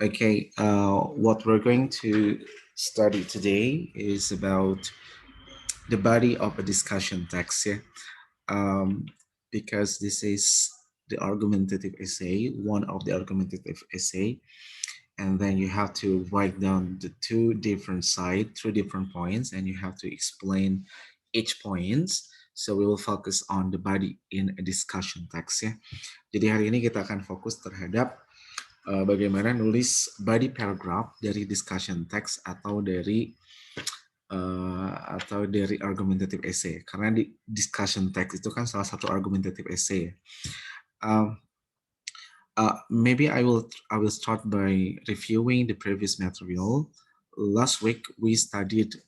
Okay, what we're going to study today is about the body of a discussion text, yeah? Um, because this is the argumentative essay, one of the argumentative essay, and then you have to write down the two different sides, two different points, and you have to explain each points. So we will focus on the body in a discussion text, ya. Jadi hari ini kita akan fokus terhadap bagaimana nulis body paragraph dari discussion text atau dari argumentative essay, karena di discussion text itu kan salah satu argumentative essay. Um, Maybe I will start by reviewing the previous material. Last week we studied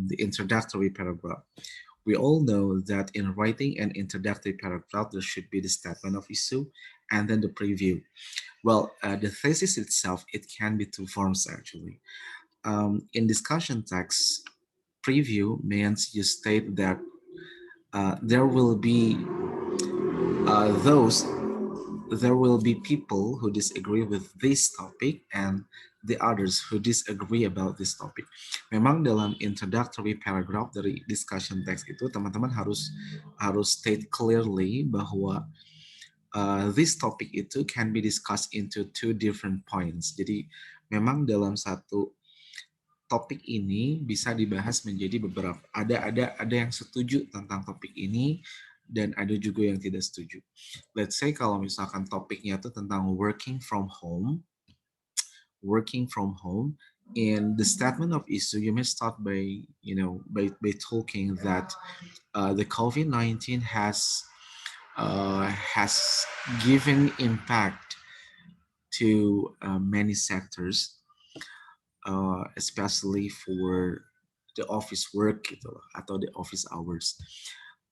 the introductory paragraph. We all know that in writing an introductory paragraph, there should be the statement of issue and then the preview. Well, the thesis itself, it can be two forms actually. In discussion text, preview means you state that there will be those there will be people who disagree with this topic and the others who disagree about this topic. Memang dalam introductory paragraph dari discussion text itu teman-teman harus state clearly bahwa this topic itu can be discussed into two different points. Jadi memang dalam satu topik ini bisa dibahas menjadi beberapa. Ada yang setuju tentang topik ini dan ada juga yang tidak setuju. Let's say kalau misalkan topiknya itu tentang working from home. In the statement of issue, you may start by by talking that the COVID-19 has given impact to many sectors, especially for the office work gitu loh, atau the office hours.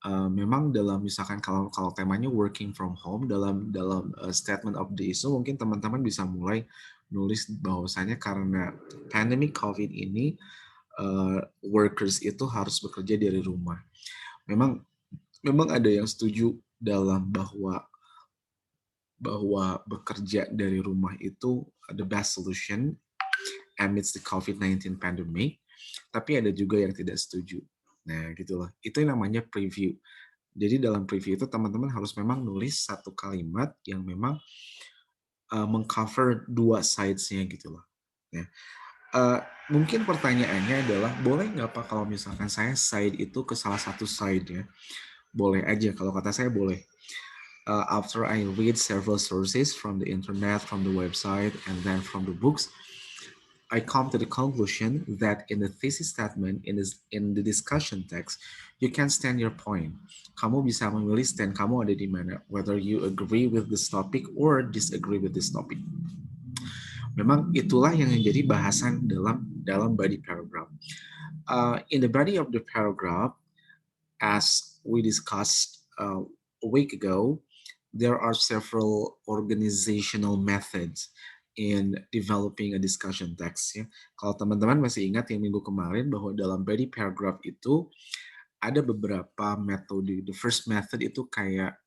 Memang dalam misalkan kalau kalau temanya working from home dalam dalam statement of the issue, mungkin teman-teman bisa mulai nulis bahwasanya karena pandemic COVID ini workers itu harus bekerja dari rumah. Memang memang ada yang setuju dalam bahwa bekerja dari rumah itu the best solution amidst the COVID-19 pandemic, tapi ada juga yang tidak setuju. Nah, gitulah. Itu yang namanya preview. Jadi dalam preview itu teman-teman harus memang nulis satu kalimat yang memang mengcover dua sides-nya gitu loh. Ya. Mungkin pertanyaannya adalah, boleh nggak Pak kalau misalkan saya side itu ke salah satu side ya? Boleh aja, kalau kata saya boleh. After I read several sources from the internet, from the website, and then from the books, I come to the conclusion that in the thesis statement, in the discussion text, you can stand your point. Kamu bisa memilih stand kamu ada di mana, whether you agree with this topic or disagree with this topic. Memang itulah yang menjadi bahasan dalam body paragraph. In the body of the paragraph, as we discussed a week ago, there are several organizational methods in developing a discussion text. Ya. Kalau teman-teman masih ingat yang minggu kemarin bahwa dalam body paragraph itu ada beberapa metode. The first method itu kayak,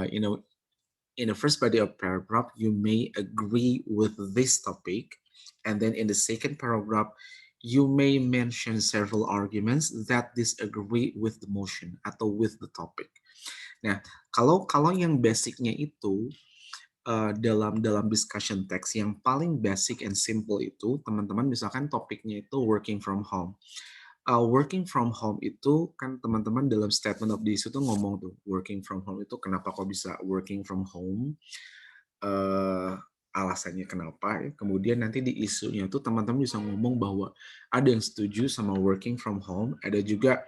in the first body of paragraph, you may agree with this topic, and then in the second paragraph, you may mention several arguments that disagree with the motion atau with the topic. Nah, kalau kalau yang basicnya itu dalam discussion text yang paling basic and simple itu, teman-teman misalkan topiknya itu working from home. Working from home itu kan teman-teman dalam statement of the issue tuh ngomong tuh, working from home itu kenapa kok bisa working from home, alasannya kenapa ya. Kemudian nanti di isunya tuh teman-teman bisa ngomong bahwa ada yang setuju sama working from home, ada juga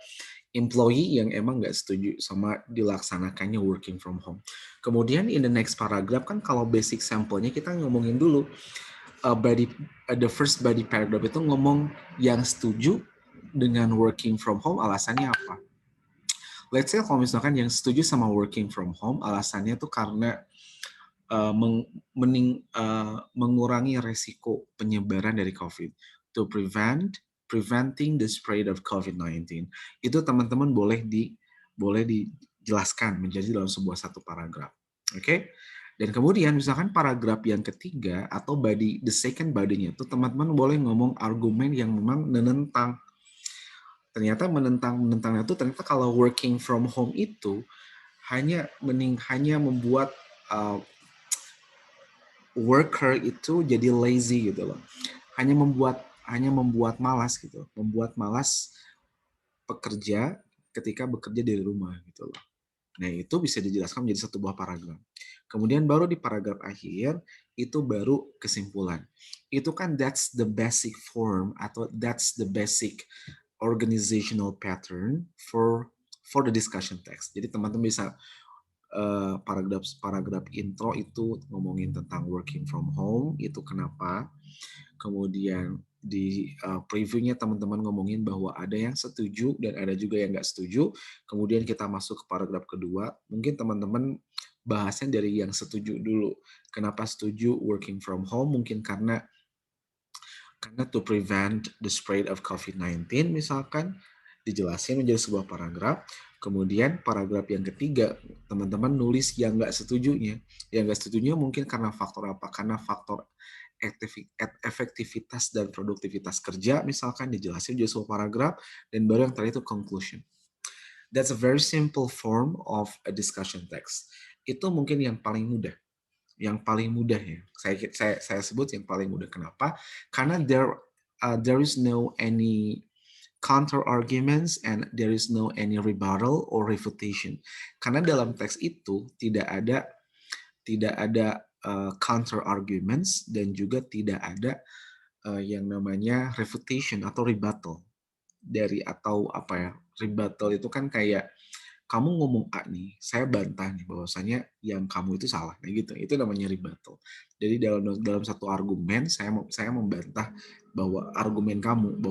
employee yang emang nggak setuju sama dilaksanakannya working from home. Kemudian in the next paragraph kan kalau basic sampelnya kita ngomongin dulu the first body paragraph itu ngomong yang setuju dengan working from home alasannya apa. Let's say kalau misalkan yang setuju sama working from home alasannya tuh karena mengurangi resiko penyebaran dari COVID, to preventing the spread of COVID-19. Itu teman-teman boleh dijelaskan menjadi dalam sebuah satu paragraf. Oke? Okay? Dan kemudian misalkan paragraf yang ketiga atau the second body-nya itu teman-teman boleh ngomong argumen yang memang menentang. Ternyata menentangnya itu ternyata kalau working from home itu hanya membuat uh, worker itu jadi lazy gitu loh. Hanya membuat malas gitu. Membuat malas pekerja ketika bekerja dari rumah gitu loh. Nah, itu bisa dijelaskan menjadi satu buah paragraf. Kemudian baru di paragraf akhir, itu baru kesimpulan. Itu kan that's the basic form atau that's the basic organizational pattern for the discussion text. Jadi teman-teman bisa paragraf intro itu ngomongin tentang working from home, itu kenapa. Kemudian di previewnya teman-teman ngomongin bahwa ada yang setuju dan ada juga yang nggak setuju. Kemudian kita masuk ke paragraf kedua. Mungkin teman-teman bahasnya dari yang setuju dulu. Kenapa setuju working from home? Mungkin karena to prevent the spread of COVID-19 misalkan, dijelasin menjadi sebuah paragraf. Kemudian paragraf yang ketiga, teman-teman nulis yang nggak setujunya. Yang nggak setujunya mungkin karena faktor apa? Karena faktor efektivitas dan produktivitas kerja, misalkan dijelasin jadi sebuah paragraf, dan baru yang terakhir itu conclusion. That's a very simple form of a discussion text. Itu mungkin yang paling mudah. Yang paling mudah ya. Saya sebut yang paling mudah. Kenapa? Karena there is no any counter arguments and there is no any rebuttal or refutation. Karena dalam teks itu tidak ada counter arguments dan juga tidak ada yang namanya refutation atau rebuttal atau apa ya, rebuttal itu kan kayak kamu ngomong A nih, saya bantah nih bahwasanya yang kamu itu salah, kayak gitu. Itu namanya rebuttal. Jadi dalam satu argumen saya membantah bahwa argumen kamu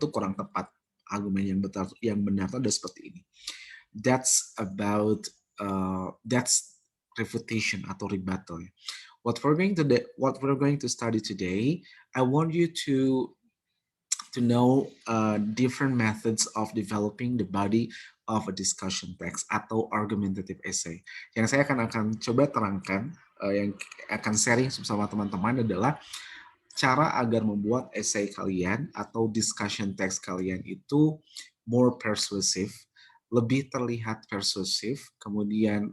tuh kurang tepat. Argumen yang benar itu ada seperti ini. That's refutation atau rebuttal. What we're going to study today, I want you to know different methods of developing the body of a discussion text atau argumentative essay. Yang saya akan coba terangkan, yang akan sharing bersama teman-teman adalah cara agar membuat essay kalian atau discussion text kalian itu more persuasive, lebih terlihat persuasif, kemudian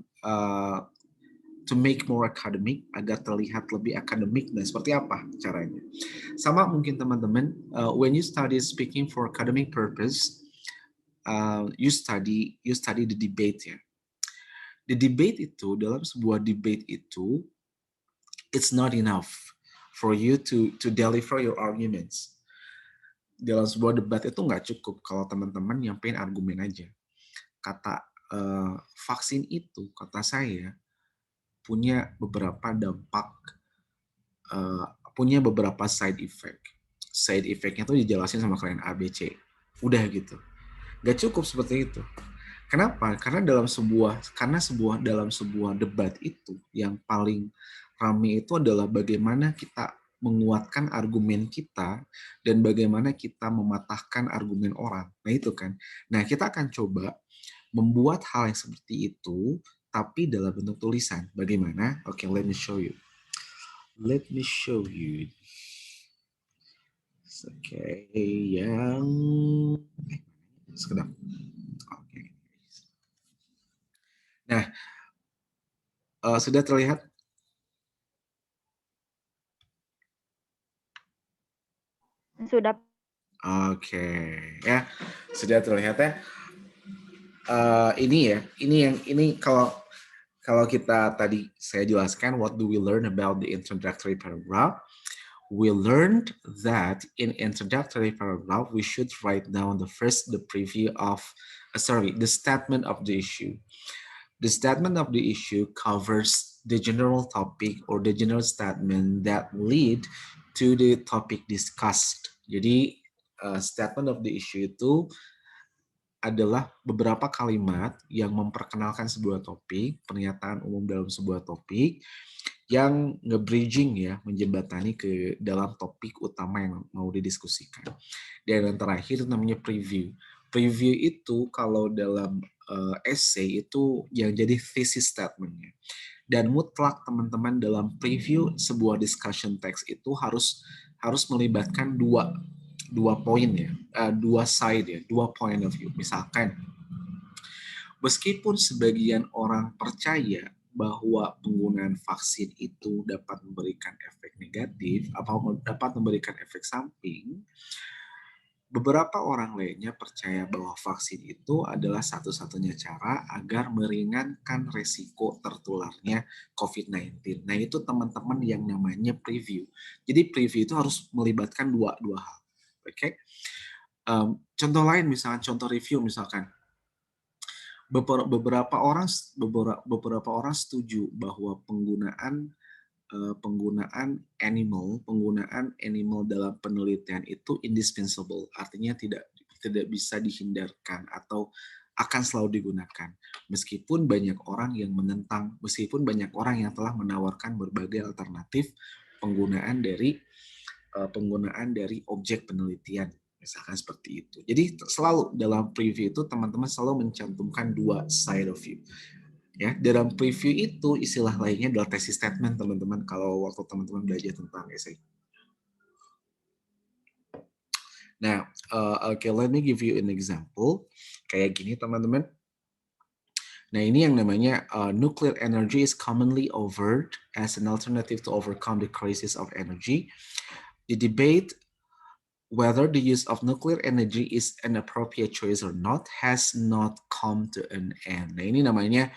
to make more academic, agar terlihat lebih akademik. Dan seperti apa caranya? Sama mungkin teman-teman, when you study speaking for academic purpose, you study the debate ya. The debate itu, dalam sebuah debate itu, it's not enough for you to deliver your arguments. Dalam sebuah debat itu nggak cukup kalau teman-teman nyampein argumen aja. Kata vaksin itu, kata saya, punya beberapa dampak, punya beberapa side effect. Side effect-nya tuh dijelasin sama kalian A, B, C. Udah gitu. Gak cukup seperti itu. Kenapa? Karena dalam sebuah debat itu yang paling ramai itu adalah bagaimana kita menguatkan argumen kita dan bagaimana kita mematahkan argumen orang. Nah itu kan. Nah kita akan coba membuat hal yang seperti itu tapi dalam bentuk tulisan. Bagaimana? Oke, let me show you. Let me show you. Oke, yang sekedar. Oke. Nah, sudah terlihat? Sudah. Oke, ya sudah terlihat ya. Ini kalau kita tadi saya jelaskan what do we learn about the introductory paragraph. We learned that in introductory paragraph we should write down the statement of the issue. The statement of the issue covers the general topic or the general statement that lead to the topic discussed. Jadi statement of the issue itu adalah beberapa kalimat yang memperkenalkan sebuah topik, pernyataan umum dalam sebuah topik, yang nge-bridging ya, menjembatani ke dalam topik utama yang mau didiskusikan. Dan yang terakhir itu namanya preview. Preview itu kalau dalam essay itu yang jadi thesis statement-nya. Dan mutlak teman-teman dalam preview sebuah discussion text itu harus melibatkan dua poin ya, dua side ya, dua point of view. Misalkan, meskipun sebagian orang percaya bahwa penggunaan vaksin itu dapat memberikan efek negatif atau dapat memberikan efek samping, beberapa orang lainnya percaya bahwa vaksin itu adalah satu-satunya cara agar meringankan resiko tertularnya COVID-19. Nah, itu teman-teman yang namanya preview. Jadi preview itu harus melibatkan dua hal. Oke. Contoh lain misalkan, contoh review misalkan, beberapa orang setuju bahwa penggunaan animal dalam penelitian itu indispensable, artinya tidak bisa dihindarkan atau akan selalu digunakan. Meskipun banyak orang yang menentang, meskipun banyak orang yang telah menawarkan berbagai alternatif penggunaan dari objek penelitian, misalkan seperti itu. Jadi selalu dalam preview itu teman-teman selalu mencantumkan dua side of view. Ya, dalam preview itu istilah lainnya adalah thesis statement, teman-teman, kalau waktu teman-teman belajar tentang essay. Nah, okay, let me give you an example. Kayak gini, teman-teman. Nah, ini yang namanya nuclear energy is commonly offered as an alternative to overcome the crisis of energy. The debate whether the use of nuclear energy is an appropriate choice or not has not come to an end. Nah, ini namanya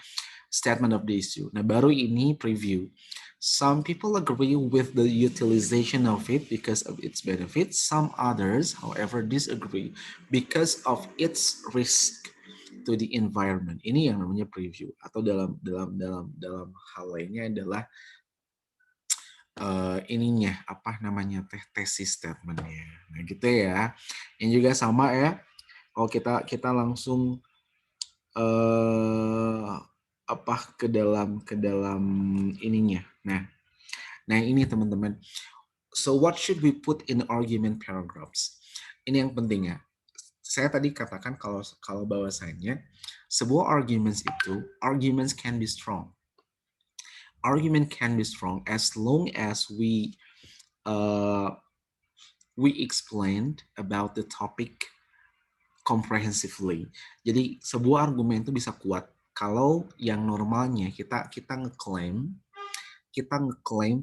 statement of the issue. Nah, baru ini preview. Some people agree with the utilization of it because of its benefits. Some others, however, disagree because of its risk to the environment. Ini yang namanya preview. Atau dalam hal lainnya adalah ininya apa namanya tesis statementnya. Nah, gitu ya. Ini juga sama ya. Kalau kita langsung ke dalam ininya. Nah ini teman-teman. So what should we put in argument paragraphs? Ini yang penting ya. Saya tadi katakan kalau bahwasanya sebuah arguments can be strong. Argument can be strong as long as we explained about the topic comprehensively. Jadi sebuah argumen itu bisa kuat kalau yang normalnya kita ngeklaim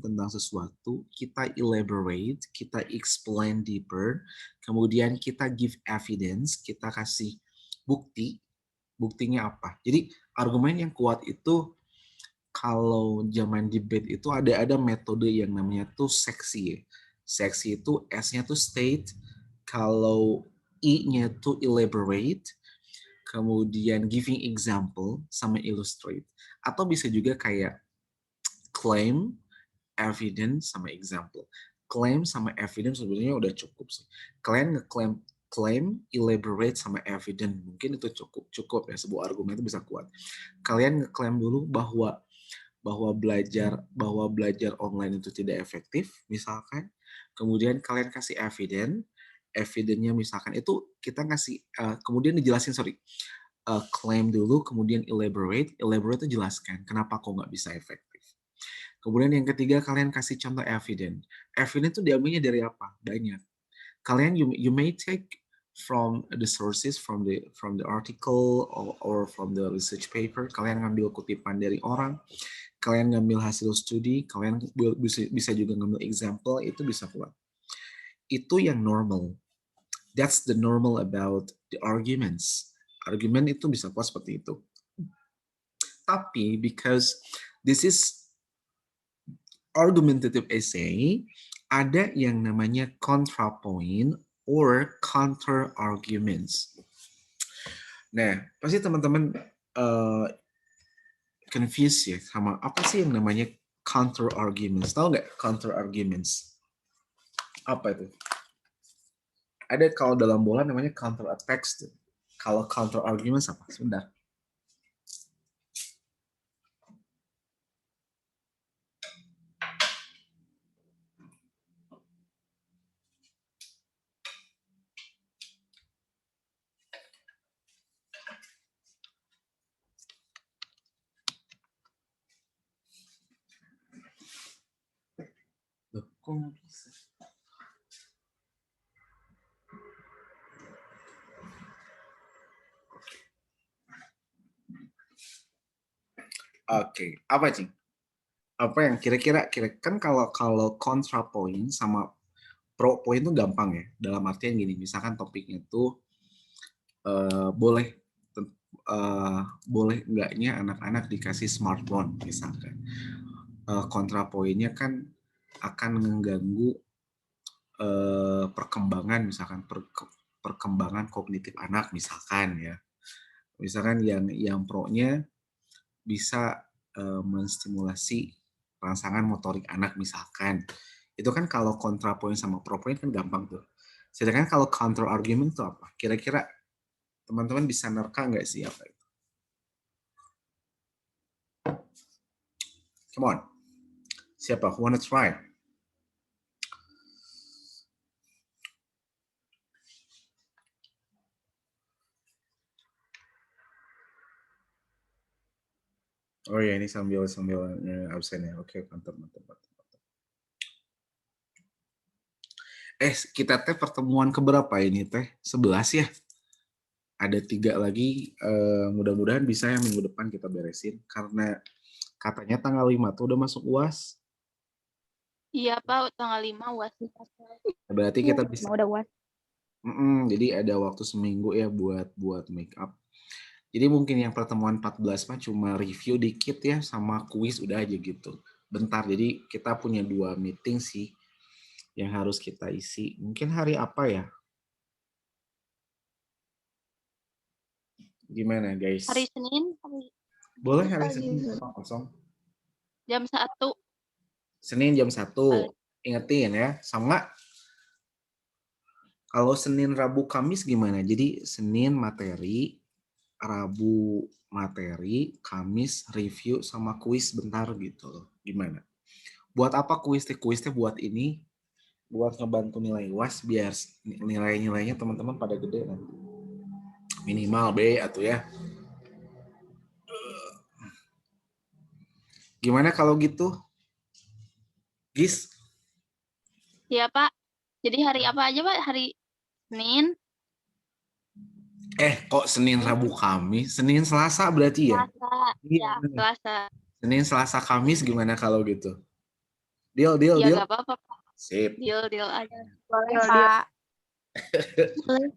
tentang sesuatu, kita elaborate, kita explain deeper, kemudian kita give evidence, kita kasih buktinya apa. Jadi argumen yang kuat itu kalau zaman debate itu ada metode yang namanya tuh seksi ya. Seksi itu S-nya tuh state, kalau I-nya tuh elaborate, kemudian giving example sama illustrate. Atau bisa juga kayak claim, evidence sama example. Claim sama evidence sebenarnya udah cukup sih. Kalian claim, elaborate sama evidence, mungkin itu cukup ya, sebuah argumen itu bisa kuat. Kalian ngeklaim dulu bahwa belajar online itu tidak efektif, misalkan. Kemudian kalian kasih evidence-nya misalkan itu kita ngasih, kemudian dijelasin, claim dulu, kemudian elaborate itu jelaskan kenapa kok nggak bisa efektif. Kemudian yang ketiga, kalian kasih contoh evidence. Evidence itu diambilnya dari apa? Banyak. Kalian you may take from the sources, from the article or from the research paper. Kalian ngambil kutipan dari orang, kalian ngambil hasil studi, kalian bisa juga ngambil example, itu bisa kuat. Itu yang normal. That's the normal about the arguments. Argumen itu bisa kuat seperti itu. Tapi because this is argumentative essay, ada yang namanya contrapoint or counter arguments. Nah, pasti teman-teman confused ya sama apa sih yang namanya counter arguments. Tahu nggak counter arguments? Apa itu? Ada kalau dalam bola namanya counter attacks. Kalau counter arguments apa? Sebentar. Kok nggak bisa? Oke, apa sih? Apa yang kira-kira kan kalau kalau kontrapoint sama pro point itu gampang ya. Dalam artian gini, misalkan topiknya itu boleh boleh enggaknya anak-anak dikasih smartphone misalkan. Kontrapoinnya kan akan mengganggu perkembangan misalkan perkembangan kognitif anak misalkan ya. Misalkan yang pro-nya bisa menstimulasi rangsangan motorik anak misalkan. Itu kan kalau kontrapoint sama propoint kan gampang tuh. Sedangkan kalau counter argument itu apa? Kira-kira teman-teman bisa nerka nggak sih apa itu? Come on. Siapa? Who wanna try? Oh ya, ini sambil absen ya. Oke, mantap, mantap, mantap. Kita teh pertemuan keberapa ini teh? 11 ya? Ada 3 lagi, mudah-mudahan bisa yang minggu depan kita beresin. Karena katanya tanggal 5 tuh udah masuk UAS. Iya Pak, tanggal 5 UAS. Berarti kita bisa. Udah UAS. Jadi ada waktu seminggu ya buat make up. Jadi mungkin yang pertemuan 14 mah cuma review dikit ya sama kuis udah aja gitu. Bentar, jadi kita punya 2 meeting sih yang harus kita isi. Mungkin hari apa ya? Gimana guys? Hari Senin, Boleh hari Senin kosong. jam 1. Senin jam 1. Ingetin ya. Sama kalau Senin, Rabu, Kamis gimana? Jadi Senin materi, Rabu materi, Kamis review sama kuis bentar gitu. Gimana? Buat apa kuisnya? Kuisnya buat ini, buat ngebantu nilai UAS biar nilai-nilainya teman-teman pada gede nanti. Minimal B atau ya. Gimana kalau gitu? Gis? Iya Pak. Jadi hari apa aja Pak? Hari Senin. Kok Senin, Rabu, Kamis? Senin, Selasa berarti ya? Selasa. Iya. Ya, Selasa. Senin, Selasa, Kamis gimana kalau gitu? Deal, deal, Ya deal. gak apa-apa Pak. Sip. Deal aja. Boleh, Pak. Boleh.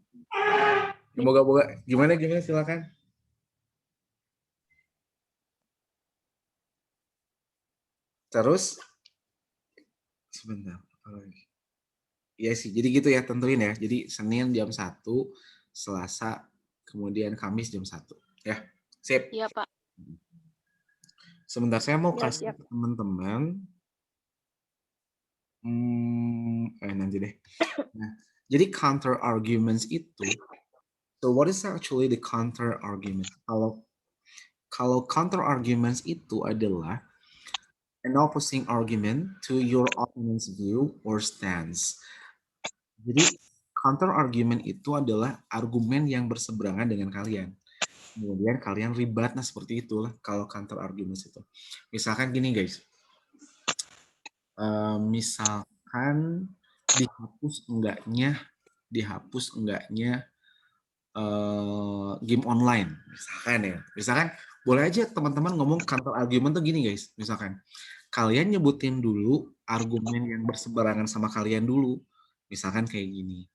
Moga-moga. Gimana silakan. Terus sebentar. Iya sih, jadi gitu ya tentuin ya. Jadi Senin jam 1, Selasa, kemudian Kamis jam 1. Ya, sip. Iya Pak. Sebentar, saya mau Siap, kasih siap. ke teman-teman. Nanti deh. Nah, jadi counter arguments itu, so what is actually the counter argument? Kalau counter arguments itu adalah an opposing argument to your opponent's view or stance. Jadi counter argument itu adalah argumen yang berseberangan dengan kalian. Kemudian kalian ribatnya seperti itulah kalau counter argument itu. Misalkan gini guys, misalkan dihapus enggaknya game online, misalkan ya. Misalkan boleh aja teman-teman ngomong counter argument tuh gini guys, misalkan kalian nyebutin dulu argumen yang berseberangan sama kalian dulu, misalkan kayak gini.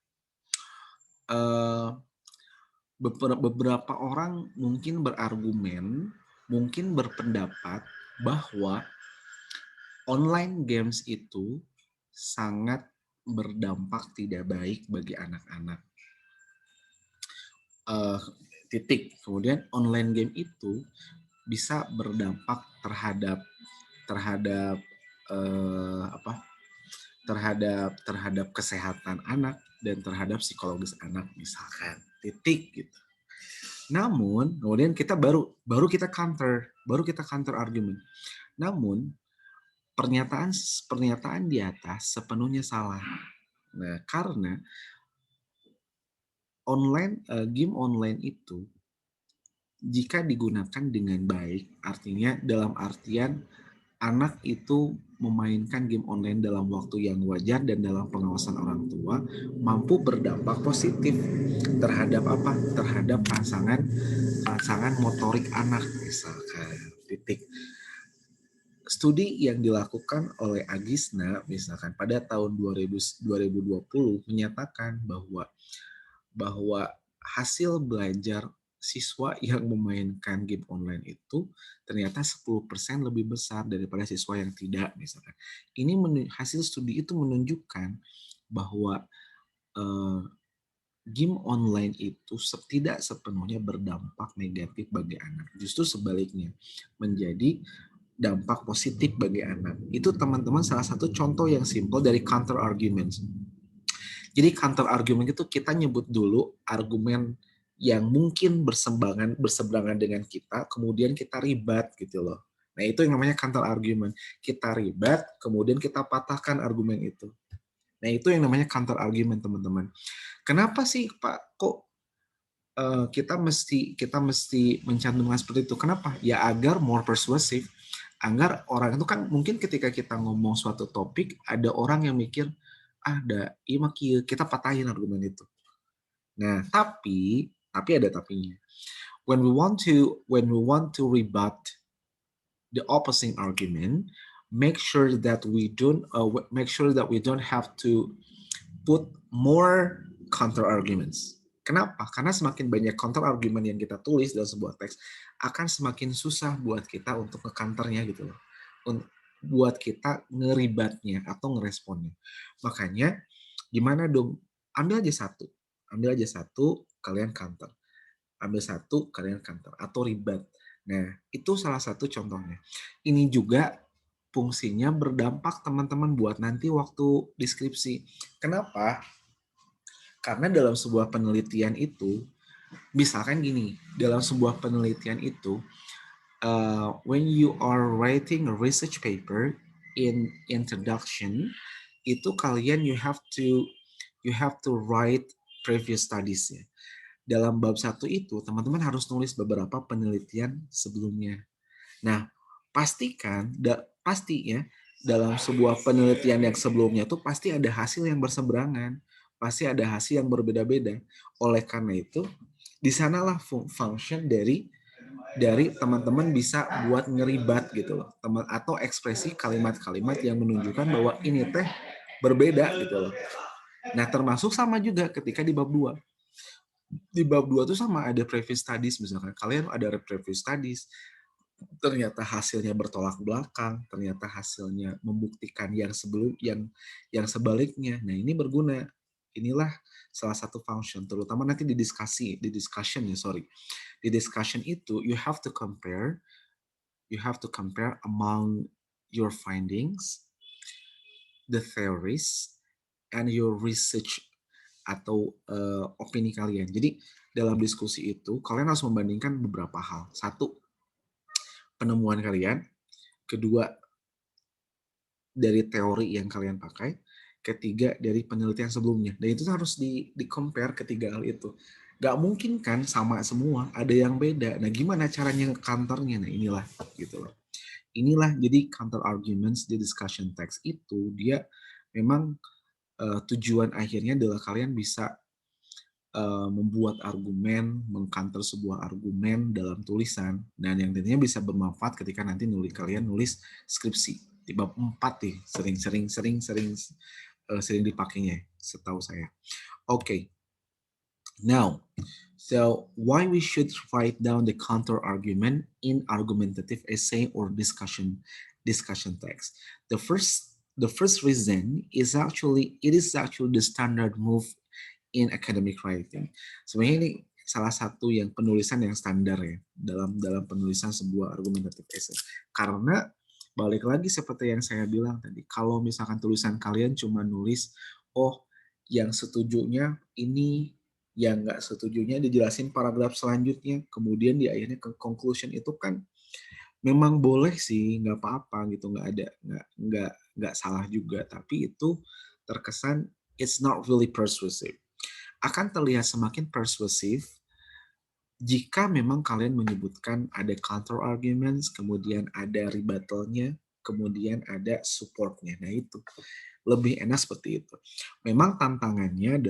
Beberapa orang mungkin berargumen, mungkin berpendapat bahwa online games itu sangat berdampak tidak baik bagi anak-anak. Kemudian online game itu bisa berdampak terhadap kesehatan anak dan terhadap psikologis anak misalkan gitu. Namun kemudian kita baru kita counter argument. Namun pernyataan di atas sepenuhnya salah. Nah, karena game online itu jika digunakan dengan baik, artinya dalam artian anak itu memainkan game online dalam waktu yang wajar dan dalam pengawasan orang tua mampu berdampak positif terhadap apa? Terhadap rangsangan motorik anak misalkan. Titik. Studi yang dilakukan oleh Agisna misalkan pada tahun 2020 menyatakan bahwa hasil belajar siswa yang memainkan game online itu ternyata 10% lebih besar daripada siswa yang tidak misalkan. Ini hasil studi itu menunjukkan bahwa eh, game online itu tidak sepenuhnya berdampak negatif bagi anak. Justru sebaliknya, menjadi dampak positif bagi anak. Itu teman-teman salah satu contoh yang simpel dari counter arguments. Jadi counter argument itu kita nyebut dulu argumen yang mungkin berseberangan dengan kita, kemudian kita ribat gitu loh. Nah itu yang namanya counter argument. Kita ribat, kemudian kita patahkan argumen itu. Nah itu yang namanya counter argument teman-teman. Kenapa sih Pak kok kita mesti mencantumkan seperti itu? Kenapa? Ya agar more persuasive, agar orang itu kan mungkin ketika kita ngomong suatu topik ada orang yang mikir ada iya mah kita patahin argumen itu. Nah, tapi ada tapinya. When we want to rebut the opposing argument, make sure that we don't have to put more counter arguments. Kenapa? Karena semakin banyak counter argument yang kita tulis dalam sebuah teks, akan semakin susah buat kita untuk nge-counternya gitu loh. Buat kita ngeribatnya atau ngeresponnya. Makanya gimana dong? Ambil aja satu, kalian counter. Ambil satu, kalian counter atau ribat. Nah, itu salah satu contohnya. Ini juga fungsinya berdampak teman-teman buat nanti waktu deskripsi. Kenapa? Karena dalam sebuah penelitian itu, misalkan gini, dalam sebuah penelitian itu, when you are writing a research paper in introduction, itu kalian you have to write previous studies ya. Dalam bab 1 itu, teman-teman harus nulis beberapa penelitian sebelumnya. Nah, pastinya dalam sebuah penelitian yang sebelumnya itu pasti ada hasil yang berseberangan, pasti ada hasil yang berbeda-beda. Oleh karena itu, di sanalah function dari teman-teman bisa buat ngeribat gitu loh, atau ekspresi kalimat-kalimat yang menunjukkan bahwa ini teh berbeda gitu loh. Nah, termasuk sama juga ketika di bab 2. Di bab 2 tuh sama ada previous studies misalkan. Kalian ada previous studies, ternyata hasilnya bertolak belakang, ternyata hasilnya membuktikan yang sebaliknya. Nah, ini berguna. Inilah salah satu function, terutama nanti di discussion ya, sorry. Di discussion itu you have to compare among your findings, the theories, and your research atau opini kalian. Jadi dalam diskusi itu kalian harus membandingkan beberapa hal. Satu, penemuan kalian. Kedua, dari teori yang kalian pakai. Ketiga, dari penelitian sebelumnya. Dan itu harus di-compare ketiga hal itu. Gak mungkin kan sama semua, ada yang beda. Nah, gimana caranya counternya? Nah, inilah gitu loh. Inilah jadi counter arguments di discussion text itu dia memang tujuan akhirnya adalah kalian bisa membuat argumen, mengcounter sebuah argumen dalam tulisan, dan yang tentunya bisa bermanfaat ketika nanti kalian nulis skripsi. Di bab 4 nih, sering dipakainya, setahu saya. Okay. Now, so why we should write down the counter argument in argumentative essay or discussion text? The first reason is actually the standard move in academic writing. Sebenarnya ini salah satu yang penulisan yang standar ya dalam penulisan sebuah argumentative essay. Karena balik lagi seperti yang saya bilang tadi, kalau misalkan tulisan kalian cuma nulis, oh yang setujunya ini, yang nggak setujunya dijelasin paragraf selanjutnya, kemudian di akhirnya ke conclusion itu kan memang boleh sih, nggak apa-apa gitu, nggak salah juga, tapi itu terkesan it's not really persuasive. Akan terlihat semakin persuasif jika memang kalian menyebutkan ada counter arguments, kemudian ada rebuttalnya, kemudian ada support-nya. Nah itu lebih enak seperti itu. Memang tantangannya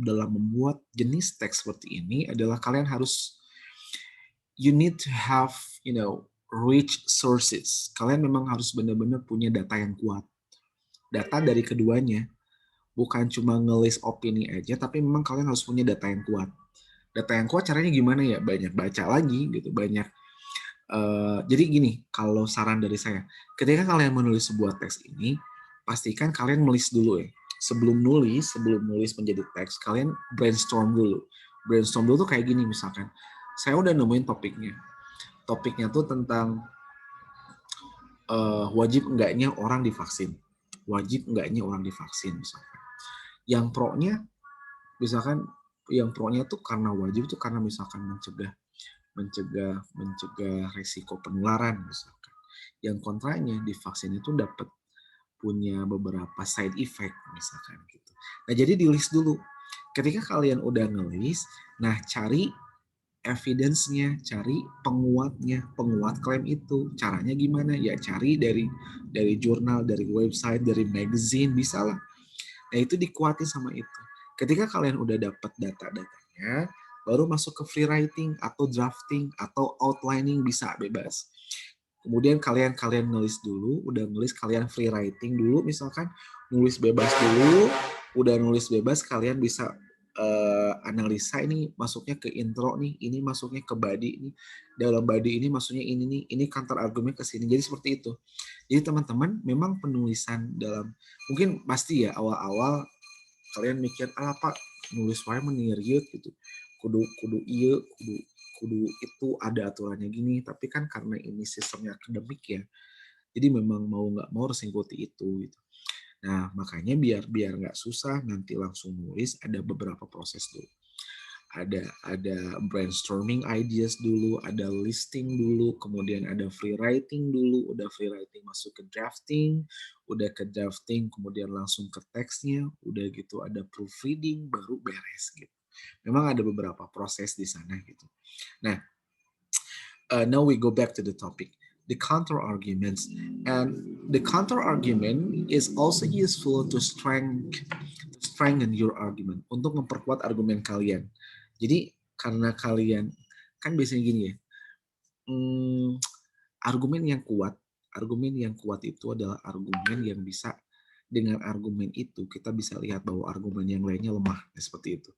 dalam membuat jenis teks seperti ini adalah kalian harus you need to have rich sources. Kalian memang harus benar-benar punya data yang kuat. Data dari keduanya, bukan cuma ngelis opini aja, tapi memang kalian harus punya data yang kuat. Data yang kuat caranya gimana ya? Banyak baca lagi gitu, banyak. Jadi gini, kalau saran dari saya, ketika kalian menulis sebuah teks ini, pastikan kalian menulis dulu ya. Sebelum nulis menjadi teks, kalian brainstorm dulu. Brainstorm dulu tuh kayak gini misalkan, saya udah nemuin topiknya. Topiknya tuh tentang wajib enggaknya orang divaksin. Wajib enggaknya orang divaksin misalkan. Yang pro-nya misalkan yang pro-nya tuh karena wajib tuh karena misalkan mencegah risiko penularan misalkan. Yang kontranya divaksin itu dapat punya beberapa side effect misalkan gitu. Nah, jadi di list dulu. Ketika kalian udah ngelis, nah cari evidence-nya, cari penguatnya, penguat klaim itu. Caranya gimana? Ya cari dari jurnal, dari website, dari magazine, bisa lah. Nah itu dikuatin sama itu. Ketika kalian udah dapat data-datanya, baru masuk ke free writing atau drafting atau outlining bisa bebas. Kemudian kalian nulis dulu, udah nulis kalian free writing dulu misalkan, nulis bebas dulu, udah nulis bebas kalian bisa analisa ini masuknya ke intro nih, ini masuknya ke body nih, dalam body ini masuknya ini nih, ini counter argumen ke sini. Jadi seperti itu. Jadi teman-teman memang penulisan dalam mungkin pasti ya awal-awal kalian mikir apa nulis wae meniriut gitu. Kudu iya, kudu itu ada aturannya gini, tapi kan karena ini sistemnya akademik ya. Jadi memang mau nggak mau harus ikuti itu gitu. Nah, makanya biar nggak susah nanti langsung nulis, ada beberapa proses dulu. Ada brainstorming ideas dulu, ada listing dulu, kemudian ada free writing dulu, udah free writing masuk ke drafting, udah ke drafting kemudian langsung ke teksnya, udah gitu ada proofreading baru beres gitu. Memang ada beberapa proses di sana gitu. Nah, now we go back to the topic. The counter arguments, and the counter argument is also useful to strengthen your argument, untuk memperkuat argumen kalian. Jadi karena kalian kan biasanya gini ya, argumen yang kuat itu adalah argumen yang bisa, dengan argumen itu kita bisa lihat bahwa argumen yang lainnya lemah, seperti itu.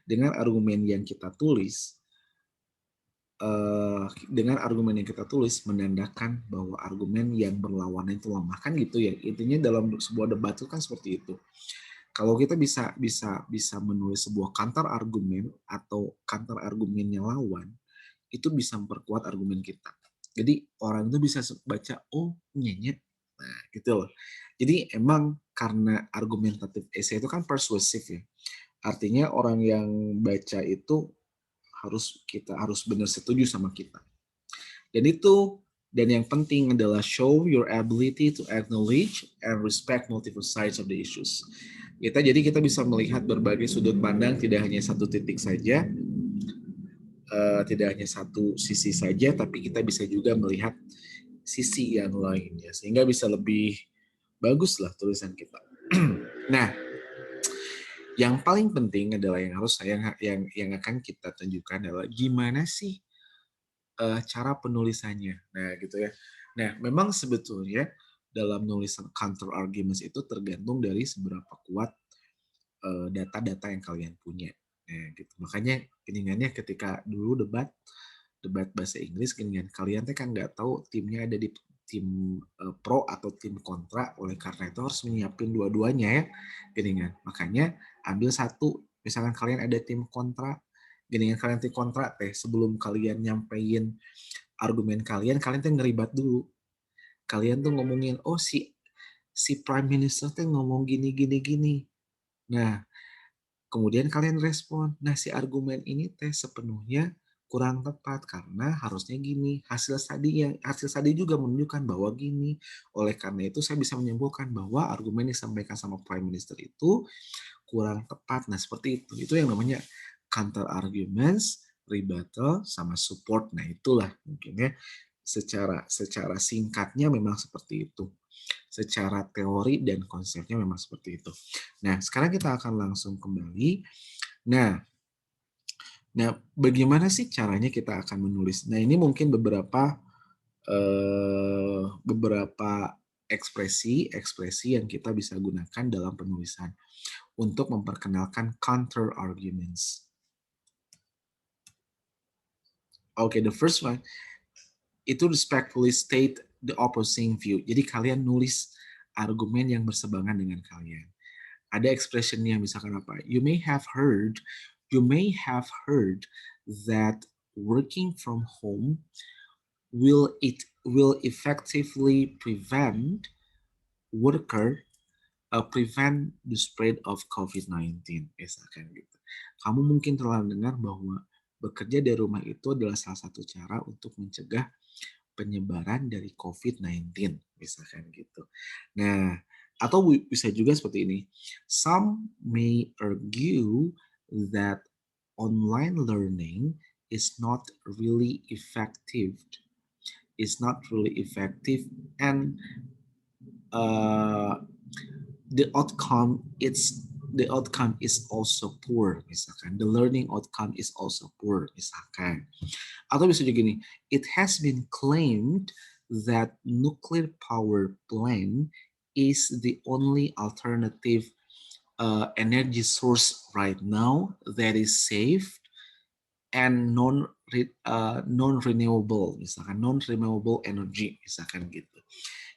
Dengan argumen yang kita tulis menandakan bahwa argumen yang berlawanan itu lemah, kan gitu ya. Intinya dalam sebuah debat itu kan seperti itu. Kalau kita bisa menulis sebuah counter argumen atau counter argumennya lawan, itu bisa memperkuat argumen kita. Jadi orang itu bisa baca, oh nyenyet, nah gitu loh. Jadi emang karena argumentatif essay itu kan persuasif ya. Artinya orang yang baca itu harus benar setuju sama kita. Dan yang penting adalah show your ability to acknowledge and respect multiple sides of the issues. Jadi kita bisa melihat berbagai sudut pandang, tidak hanya satu titik saja, tidak hanya satu sisi saja, tapi kita bisa juga melihat sisi yang lainnya, sehingga bisa lebih bagus lah tulisan kita. Nah, yang paling penting adalah yang akan kita tunjukkan adalah gimana sih cara penulisannya. Nah, gitu ya. Nah, memang sebetulnya dalam nulisan counter arguments itu tergantung dari seberapa kuat data-data yang kalian punya. Nah, gitu. Makanya keningannya ketika dulu debat bahasa Inggris, keningan kalian kan nggak tahu timnya ada di tim pro atau tim kontra, oleh karena itu harus menyiapin dua-duanya ya, geningan. Makanya ambil satu, misalkan kalian ada tim kontra, geningan kalian tim kontra sebelum kalian nyampein argumen kalian tuh ngeribat dulu. Kalian tuh ngomongin, oh si prime minister tuh ngomong gini. Nah, kemudian kalian respon, nah si argumen ini sepenuhnya kurang tepat karena harusnya gini. Hasil studi juga menunjukkan bahwa gini. Oleh karena itu saya bisa menyimpulkan bahwa argumen yang disampaikan sama Prime Minister itu kurang tepat. Nah seperti itu. Itu yang namanya counter arguments, rebuttal, sama support. Nah itulah mungkin ya secara singkatnya memang seperti itu. Secara teori dan konsepnya memang seperti itu. Nah, sekarang kita akan langsung kembali. Nah, bagaimana sih caranya kita akan menulis? Nah, ini mungkin beberapa ekspresi yang kita bisa gunakan dalam penulisan untuk memperkenalkan counter arguments. Okay, the first one itu respectfully state the opposing view. Jadi kalian nulis argumen yang berseberangan dengan kalian. Ada expression yang misalkan apa? You may have heard that working from home will effectively prevent the spread of COVID-19, misalkan gitu. Kamu mungkin telah mendengar bahwa bekerja dari rumah itu adalah salah satu cara untuk mencegah penyebaran dari COVID-19, misalkan gitu. Nah, atau bisa juga seperti ini. Some may argue that online learning is not really effective and the outcome is also poor, misalkan. The learning outcome is also poor, misalkan. Atau bisa juga gini, it has been claimed that nuclear power plant is the only alternative energy source right now that is safe and non-renewable, misalkan non-renewable energy, misalkan gitu.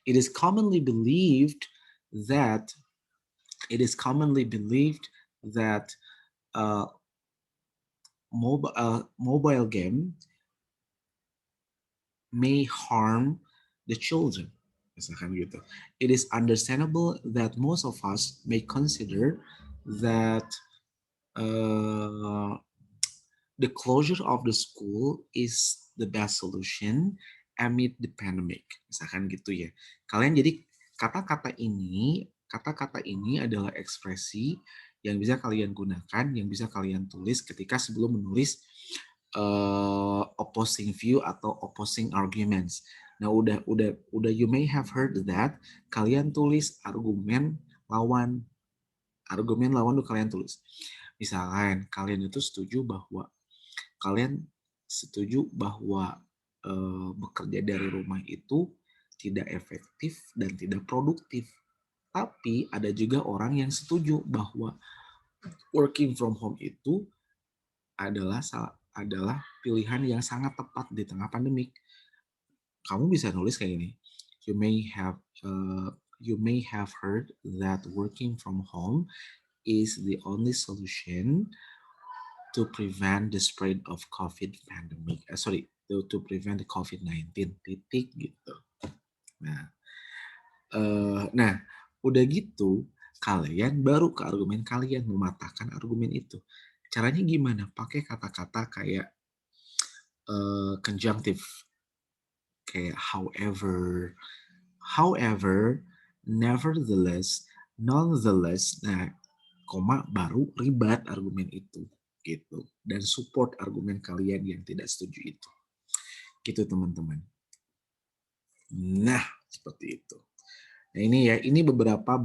It is commonly believed that mobile game may harm the children, misalkan gitu. It is understandable that most of us may consider that the closure of the school is the best solution amid the pandemic, misalkan gitu ya. Kalian jadi kata-kata ini adalah ekspresi yang bisa kalian gunakan, yang bisa kalian tulis ketika sebelum menulis opposing view atau opposing arguments. Nah, udah you may have heard that, kalian tulis argumen lawan tuh kalian tulis. Misalkan kalian itu setuju bahwa bekerja dari rumah itu tidak efektif dan tidak produktif. Tapi ada juga orang yang setuju bahwa working from home itu adalah pilihan yang sangat tepat di tengah pandemik. Kamu bisa nulis kayak gini. You may have heard that working from home is the only solution to prevent the spread of COVID pandemic. To prevent the COVID-19, titik gitu. Nah, udah gitu, kalian baru ke argumen kalian, mematahkan argumen itu. Caranya gimana? Pakai kata-kata kayak conjunctive, kayak however, nevertheless, nonetheless. Nah, koma baru ribat argumen itu gitu, dan support argumen kalian yang tidak setuju itu. Gitu teman-teman. Nah, seperti itu. Nah, ini beberapa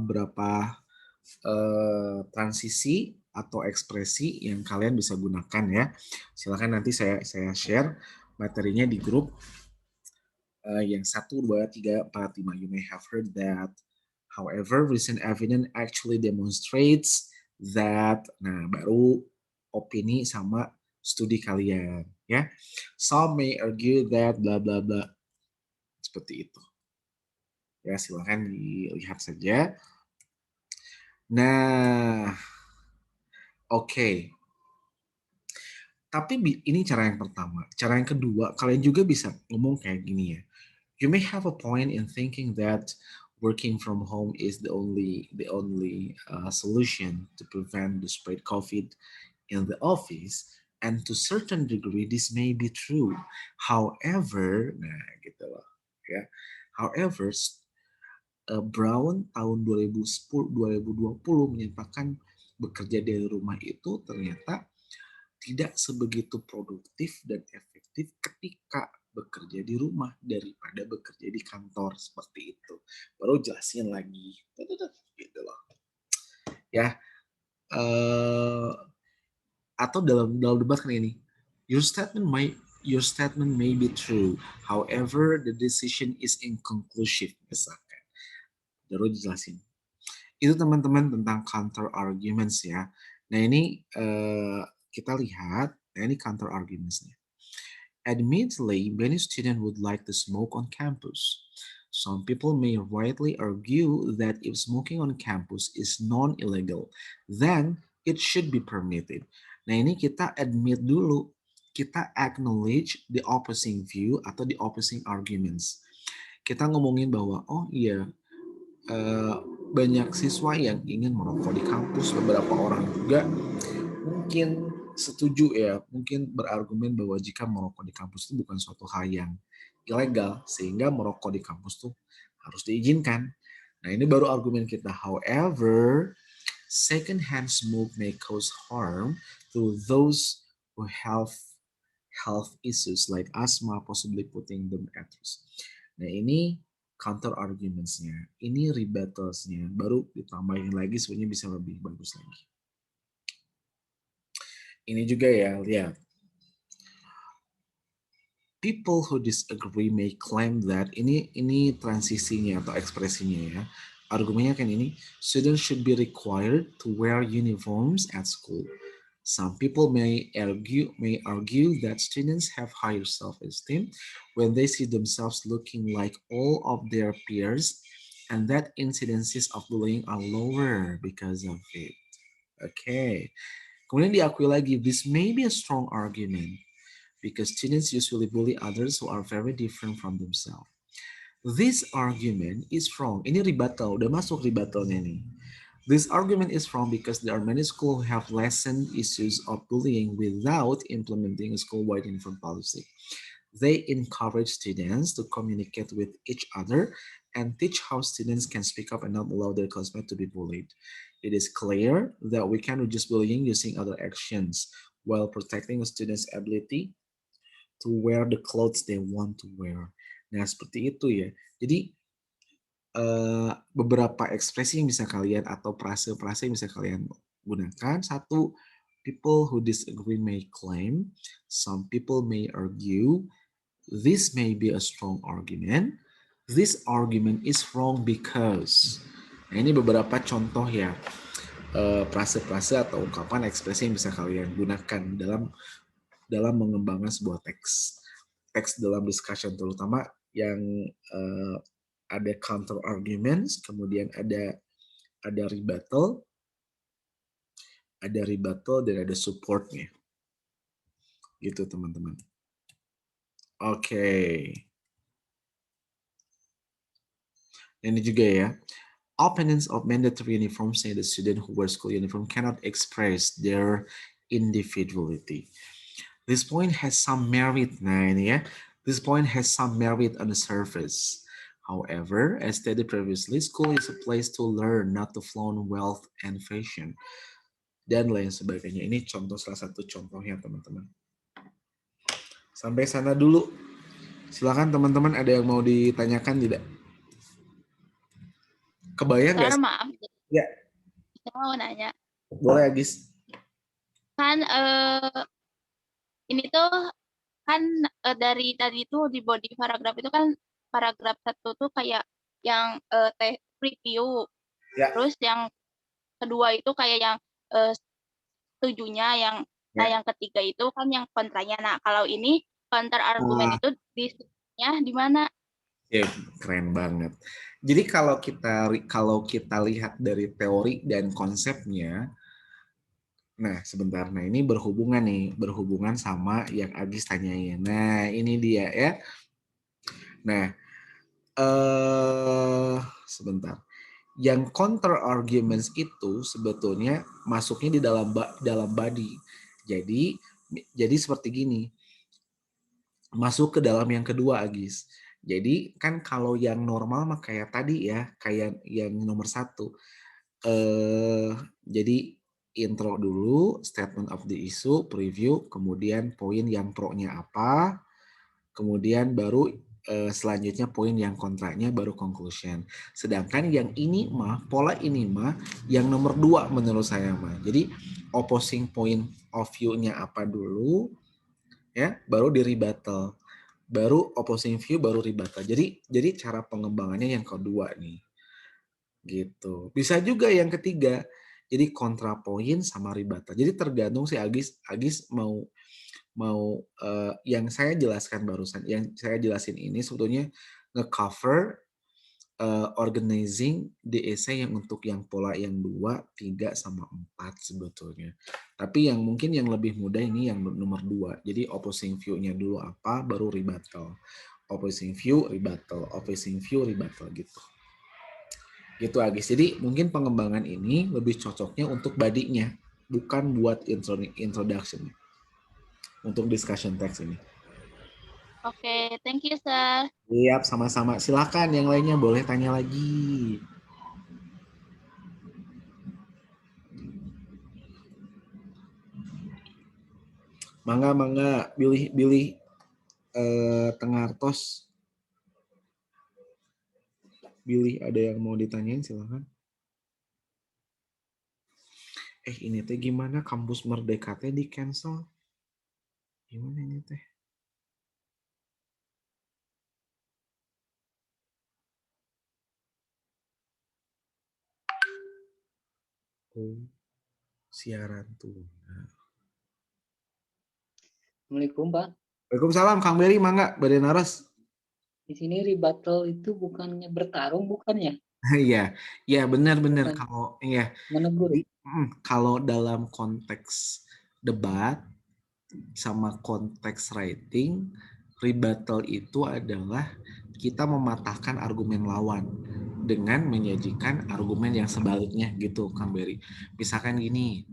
transisi atau ekspresi yang kalian bisa gunakan ya. Silakan nanti saya share materinya di grup yang 1, 2, 3, 4, 5. You may have heard that. However, recent evidence actually demonstrates that. Nah, baru opini sama studi kalian ya. Some may argue that bla bla bla. Seperti itu. Ya, silakan dilihat saja. Nah, oke. Tapi ini cara yang pertama. Cara yang kedua, kalian juga bisa ngomong kayak gini ya. You may have a point in thinking that working from home is the only solution to prevent the spread COVID in the office, and to certain degree this may be true. However, nah gitu loh ya. However, Brown tahun 2020 menyatakan bekerja dari rumah itu ternyata tidak sebegitu produktif dan efektif ketika bekerja di rumah daripada bekerja di kantor seperti itu. Baru jelasin lagi, gitu loh. Ya, atau dalam debat kan ini, your statement may be true, however the decision is inconclusive, misalkan. Baru dijelasin. Itu teman-teman tentang counter arguments ya. Nah ini kita lihat, nah ini counter argumentsnya. Admittedly, many students would like to smoke on campus. Some people may rightly argue that if smoking on campus is non-illegal, then it should be permitted. Nah ini kita admit dulu, kita acknowledge the opposing view atau the opposing arguments. Kita ngomongin bahwa, oh iya, banyak siswa yang ingin merokok di kampus, beberapa orang juga mungkin setuju ya, mungkin berargumen bahwa jika merokok di kampus itu bukan suatu hal yang ilegal, sehingga merokok di kampus tuh harus diizinkan. Nah ini baru argumen kita. However, secondhand smoke may cause harm to those who have health issues like asthma, possibly putting them at risk. Nah ini counter argumentsnya, ini rebuttals-nya, baru ditambahin lagi sebenarnya bisa lebih bagus lagi. Ini juga ya, lihat. People who disagree may claim that ini transisinya atau ekspresinya ya. Argumennya kan ini, students should be required to wear uniforms at school. Some people may argue that students have higher self-esteem when they see themselves looking like all of their peers, and that incidences of bullying are lower because of it. Okay. Kemudian diakui lagi, this may be a strong argument because students usually bully others who are very different from themselves. This argument is wrong. Ini rebuttal, udah masuk rebuttalnya nih. This argument is wrong because there are many schools who have lessened issues of bullying without implementing a school-wide uniform policy. They encourage students to communicate with each other and teach how students can speak up and not allow their classmates to be bullied. It is clear that we can reduce bullying using other actions while protecting a student's ability to wear the clothes they want to wear. Nah, seperti itu ya. Jadi, beberapa ekspresi yang bisa kalian atau frase-frase yang bisa kalian gunakan. Satu, people who disagree may claim. Some people may argue. This may be a strong argument. This argument is wrong because. Nah, ini beberapa contoh ya. Frase-frase atau ungkapan ekspresi yang bisa kalian gunakan dalam mengembangkan sebuah teks dalam discussion, terutama yang ada counter arguments, kemudian ada rebuttal, dan ada supportnya, gitu teman-teman. Oke. Ini juga ya. Opponents of mandatory uniform say the student who wears school uniform cannot express their individuality. This point has some merit. Nah ini ya. This point has some merit on the surface. However, as stated previously, school is a place to learn, not to flaunt wealth and fashion. Dan lain sebagainya. Ini salah satu contohnya teman-teman. Sampai sana dulu. Silakan teman-teman, ada yang mau ditanyakan tidak? Kebayang nggak? Maaf, Ya. saya mau nanya. Boleh, Agis. Kan ini tuh kan dari tadi tuh di body paragraf itu kan paragraf 1 tuh kayak yang preview. Ya. Terus yang kedua itu kayak yang setujunya, nah yang ketiga itu kan yang kontranya. Nah, kalau ini counter argumen itu di mana? Ya, keren banget. Jadi kalau kita lihat dari teori dan konsepnya, nah sebentar, nah ini berhubungan sama yang Agis tanyain. Nah ini dia ya. Nah sebentar, yang counter arguments itu sebetulnya masuknya di dalam body. Jadi seperti gini, masuk ke dalam yang kedua, Agis. Jadi kan kalau yang normal mah kayak tadi ya, kayak yang nomor 1. Jadi intro dulu, statement of the issue, preview, kemudian poin yang pro-nya apa, kemudian baru selanjutnya poin yang kontranya baru conclusion. Sedangkan yang ini mah, pola ini mah yang nomor 2 menurut saya mah. Jadi opposing point of view-nya apa dulu, ya, baru di rebuttal. Baru opposing view, baru rebuttal. Jadi cara pengembangannya yang kedua nih. Gitu. Bisa juga yang ketiga. Jadi kontrapoint sama rebuttal. Jadi tergantung si Agis mau yang saya jelaskan barusan, yang saya jelasin ini sebetulnya nge-cover organizing di essay yang untuk yang pola yang 2, 3, sama 4 sebetulnya. Tapi yang mungkin yang lebih mudah ini yang nomor 2. Jadi opposing view-nya dulu apa, baru rebuttal. Opposing view, rebuttal. Opposing view, rebuttal gitu. Gitu Agis. Jadi mungkin pengembangan ini lebih cocoknya untuk body-nya, bukan buat introduction. Untuk discussion text ini. Oke, thank you, Sir. Siap, sama-sama. Silakan yang lainnya boleh tanya lagi. Mangga, pilih Tengartos. Billy, ada yang mau ditanyain silakan. Ini teh gimana kampus Merdeka teh di cancel? Gimana ini teh? Oh, siaran tuna. Assalamualaikum, Pak. Waalaikumsalam, Kang Beri, mangga, Badan Naras. Di sini rebuttal itu bukannya bertarung, bukan ya? Iya, ya benar-benar kalau ya. Menegur. Kalau dalam konteks debat sama konteks writing, rebuttal itu adalah kita mematahkan argumen lawan dengan menyajikan argumen yang sebaliknya gitu, Kang Beri. Misalkan gini,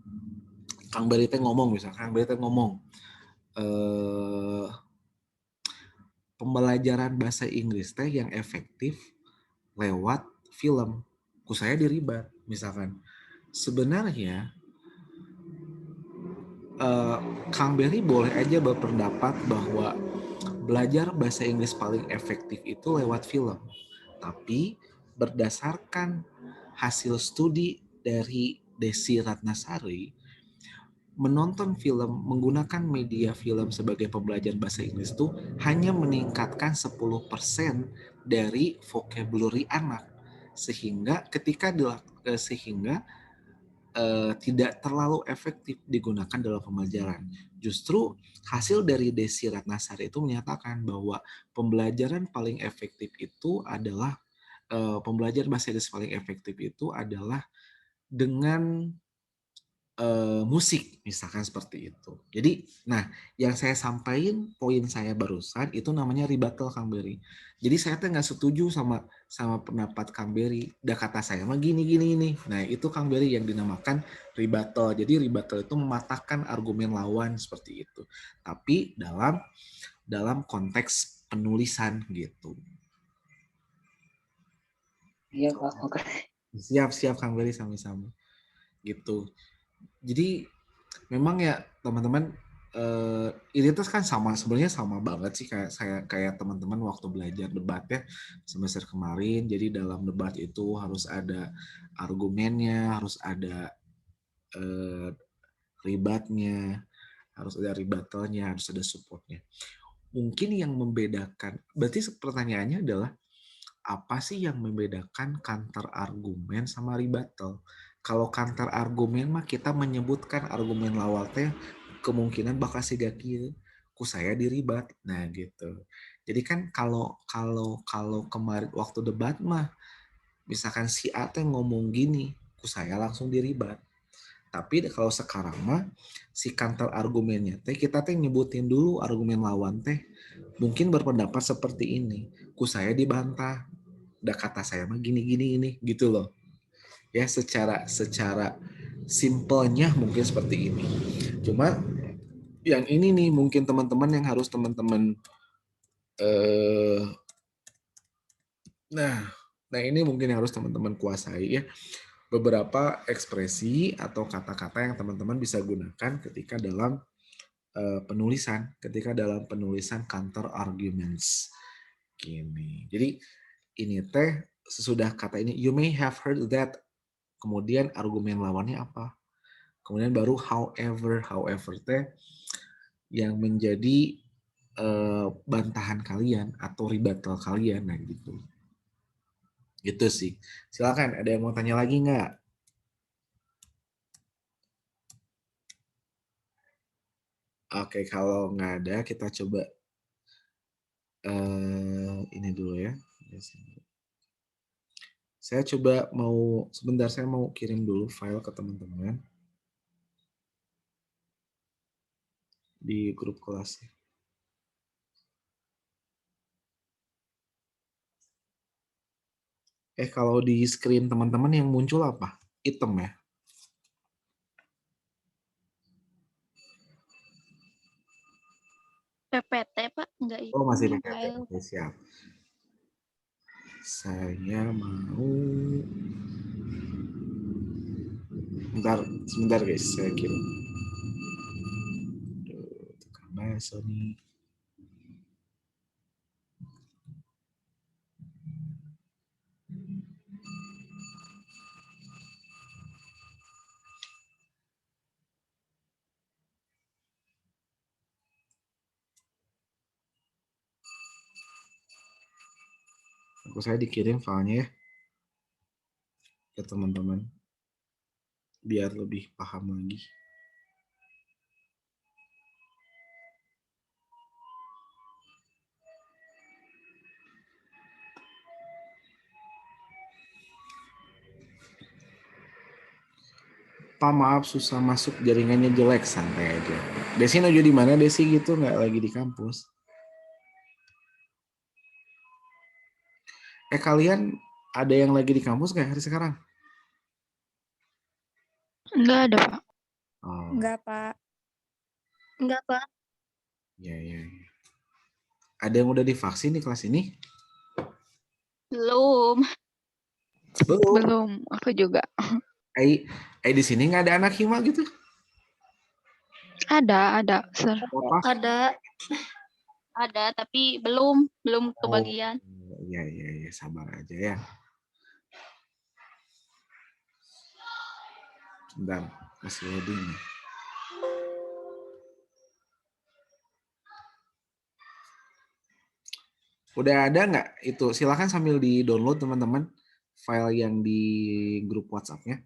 Kang Beri teh ngomong, pembelajaran bahasa Inggris teh yang efektif lewat film. Ku saya diribat, misalkan. Sebenarnya Kang Beri boleh aja berpendapat bahwa belajar bahasa Inggris paling efektif itu lewat film. Tapi berdasarkan hasil studi dari Desi Ratnasari, menonton film, menggunakan media film sebagai pembelajaran bahasa Inggris itu hanya meningkatkan 10% dari vocabulary anak. Sehingga tidak terlalu efektif digunakan dalam pembelajaran. Justru hasil dari Desi Ratnasari itu menyatakan bahwa pembelajaran paling efektif itu adalah pembelajaran bahasa Inggris paling efektif itu adalah dengan musik, misalkan seperti itu. Jadi, nah, yang saya sampaikan poin saya barusan itu namanya rebuttal, Kang Beri. Jadi saya tuh nggak setuju sama pendapat Kang Beri. Udah kata saya mah gini. Nah, itu Kang Beri yang dinamakan rebuttal. Jadi rebuttal itu mematahkan argumen lawan seperti itu. Tapi dalam konteks penulisan gitu. Iya, Pak. Oke. Siap Kang Beri, sama-sama. Gitu. Jadi memang ya teman-teman ini tuh kan sebenarnya sama banget sih kayak teman-teman waktu belajar debat ya semester kemarin. Jadi dalam debat itu harus ada argumennya, harus ada ribatnya, harus ada rebuttalnya, harus ada supportnya. Mungkin yang membedakan, berarti pertanyaannya adalah apa sih yang membedakan counter argumen sama rebuttal? Kalau counter argumen mah kita menyebutkan argumen lawan teh kemungkinan bakal siga kieu ku saya diribat. Nah, gitu. Jadi kan kalau kemarin waktu debat mah misalkan si A teh ngomong gini, ku saya langsung diribat. Tapi kalau sekarang mah si counter argumennya teh kita teh nyebutin dulu argumen lawan teh mungkin berpendapat seperti ini, ku saya dibantah. Udah kata saya mah gini ini gitu loh. Ya secara simpelnya mungkin seperti ini. Cuma yang ini nih mungkin teman-teman yang harus teman-teman nah ini mungkin yang harus teman-teman kuasai ya. Beberapa ekspresi atau kata-kata yang teman-teman bisa gunakan ketika dalam penulisan ketika dalam penulisan counter arguments. Gini. Jadi ini teh sesudah kata ini you may have heard that, kemudian argumen lawannya apa? Kemudian baru however teh yang menjadi bantahan kalian atau rebuttal kalian, nah gitu. Gitu sih. Silakan, ada yang mau tanya lagi nggak? Oke, kalau nggak ada, kita coba ini dulu ya. Saya coba sebentar saya mau kirim dulu file ke teman-teman di grup kelas. Kalau di screen teman-teman yang muncul apa? Item ya? PPT Pak, enggak Oh, masih ini PPT. file. Oke, siap. Saya mau... Sebentar guys, saya kirim. Tukang bakso nih. Saya dikirim filenya ya ke teman-teman biar lebih paham lagi. Pak, maaf susah masuk, jaringannya jelek, santai aja. Desi nuju di mana Desi gitu, nggak lagi di kampus? Kalian ada yang lagi di kampus nggak hari sekarang? Enggak ada Pak. Oh, Enggak, Pak. Enggak Pak. ya. Ada yang udah divaksin di kelas ini? Belum. Belum, aku juga. Di sini nggak ada anak hima gitu? Ada, Sir. Apa? Ada tapi belum kebagian. Iya, sabar aja ya. Bentar, masih loading nih. Udah ada nggak itu? Silakan sambil di-download teman-teman file yang di grup WhatsApp-nya.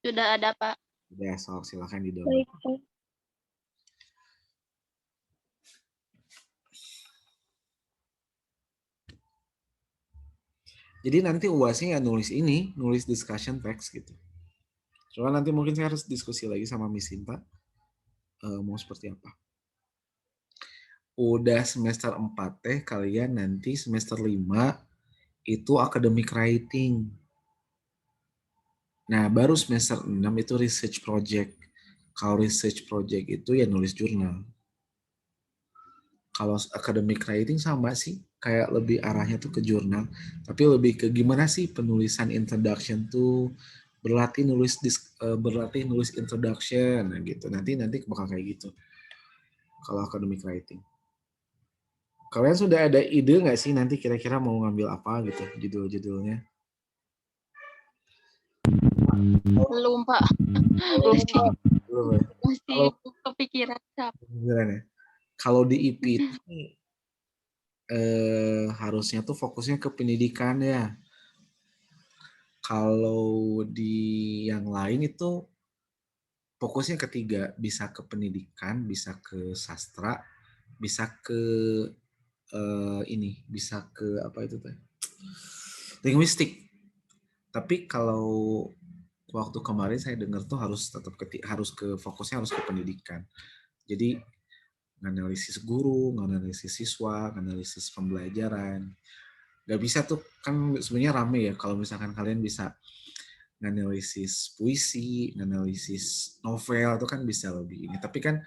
Sudah ada Pak. Udah, silakan di-download. Jadi nanti UASnya nulis nulis discussion text gitu. Cuma nanti mungkin saya harus diskusi lagi sama Miss Sinta mau seperti apa. Udah semester 4 kalian nanti semester 5 itu academic writing. Nah, baru semester 6 itu research project. Kalau research project itu ya nulis jurnal. Kalau academic writing sama sih, kayak lebih arahnya tuh ke jurnal, tapi lebih ke gimana sih penulisan introduction tuh, berlatih nulis introduction, nah gitu. Nanti bakal kayak gitu. Kalau academic writing. Kalian sudah ada ide nggak sih nanti kira-kira mau ngambil apa gitu judul-judulnya? Belum Pak. Belum ya? Masih kepikiran Ya? Kalau di IP itu harusnya tuh fokusnya ke pendidikan ya. Kalau di yang lain itu fokusnya ketiga, bisa ke pendidikan, bisa ke sastra, bisa ke bisa ke apa itu teh? Linguistik. Tapi kalau waktu kemarin saya dengar tuh fokusnya harus ke pendidikan. Jadi analisis guru, analisis siswa, analisis pembelajaran. Gak bisa tuh, kan sebenarnya rame ya kalau misalkan kalian bisa analisis puisi, analisis novel itu kan bisa lebih ini. Tapi kan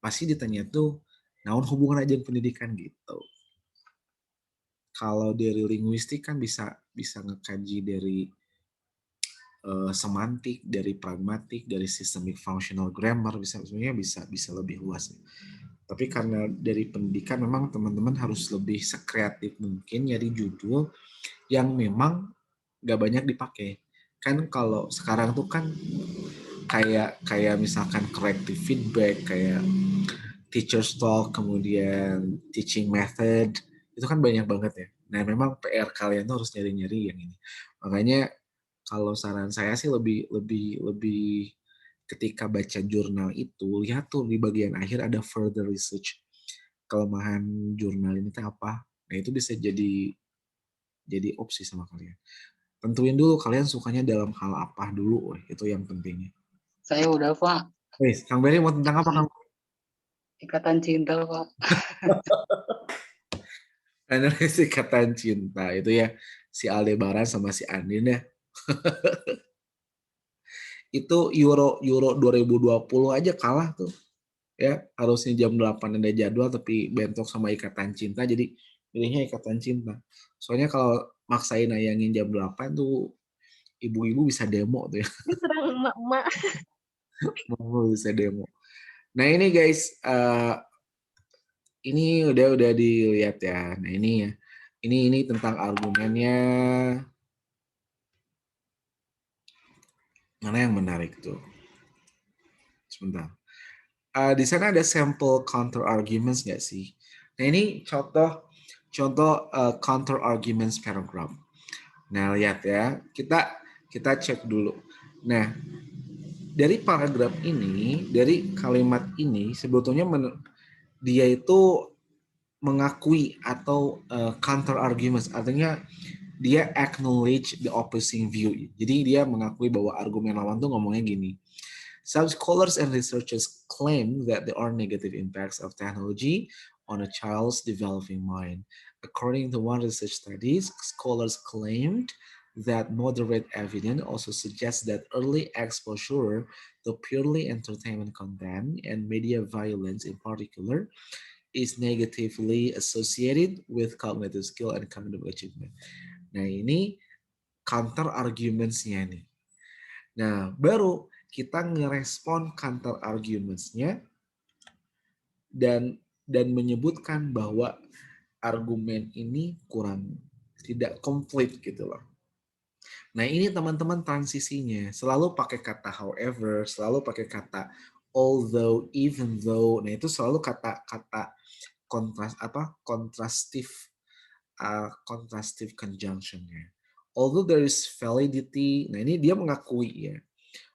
pasti ditanya tuh naon hubungan aja pendidikan gitu. Kalau dari linguistik kan bisa ngekaji dari semantik, dari pragmatik, dari systemic functional grammar, sebenarnya bisa lebih luas. Tapi karena dari pendidikan memang teman-teman harus lebih sekreatif mungkin nyari judul yang memang gak banyak dipakai. Kan kalau sekarang tuh kan kayak misalkan corrective feedback, kayak teacher's talk, kemudian teaching method, itu kan banyak banget ya. Nah memang PR kalian tuh harus nyari-nyari yang ini. Makanya kalau saran saya sih lebih ketika baca jurnal itu, lihat tuh di bagian akhir ada further research. Kelemahan jurnal ini tuh apa? Nah itu bisa jadi opsi sama kalian. Tentuin dulu kalian sukanya dalam hal apa dulu, itu yang pentingnya. Saya udah, Pak. Wes, Kang Beri mau tentang apa, Kang? Ikatan cinta, Pak. Analisis ikatan cinta itu ya si Aldebaran sama si Andin ya. Itu Euro 2020 aja kalah tuh. Ya, harusnya jam 8 ada jadwal tapi bentrok sama ikatan cinta jadi pilihnya ikatan cinta. Soalnya kalau maksain nayangin jam 8 tuh ibu-ibu bisa demo tuh ya. Diserang emak-emak. Mau bisa demo. Nah, ini guys, ini udah dilihat ya. Nah, ini ya. Ini tentang argumennya. Mana yang menarik tuh? Sebentar. Di sana ada sampel counter arguments nggak sih? Nah ini contoh counter arguments paragraph. Nah lihat ya, kita cek dulu. Nah dari paragraf ini, dari kalimat ini sebetulnya dia itu mengakui atau counter arguments, artinya dia acknowledge the opposing view. Jadi dia mengakui bahwa argumen lawan tuh ngomongnya gini. Some scholars and researchers claim that there are negative impacts of technology on a child's developing mind. According to one research study, scholars claimed that moderate evidence also suggests that early exposure to purely entertainment content and media violence in particular is negatively associated with cognitive skill and cognitive achievement. Nah ini counter arguments-nya nih. Nah baru kita ngerespon counter arguments-nya dan menyebutkan bahwa argumen ini kurang tidak komplit gitu loh. Nah ini teman-teman transisinya selalu pakai kata however, selalu pakai kata although, even though. Nah itu selalu kata-kata contrastive conjunction-nya. Although there is validity, nah ini dia mengakui ya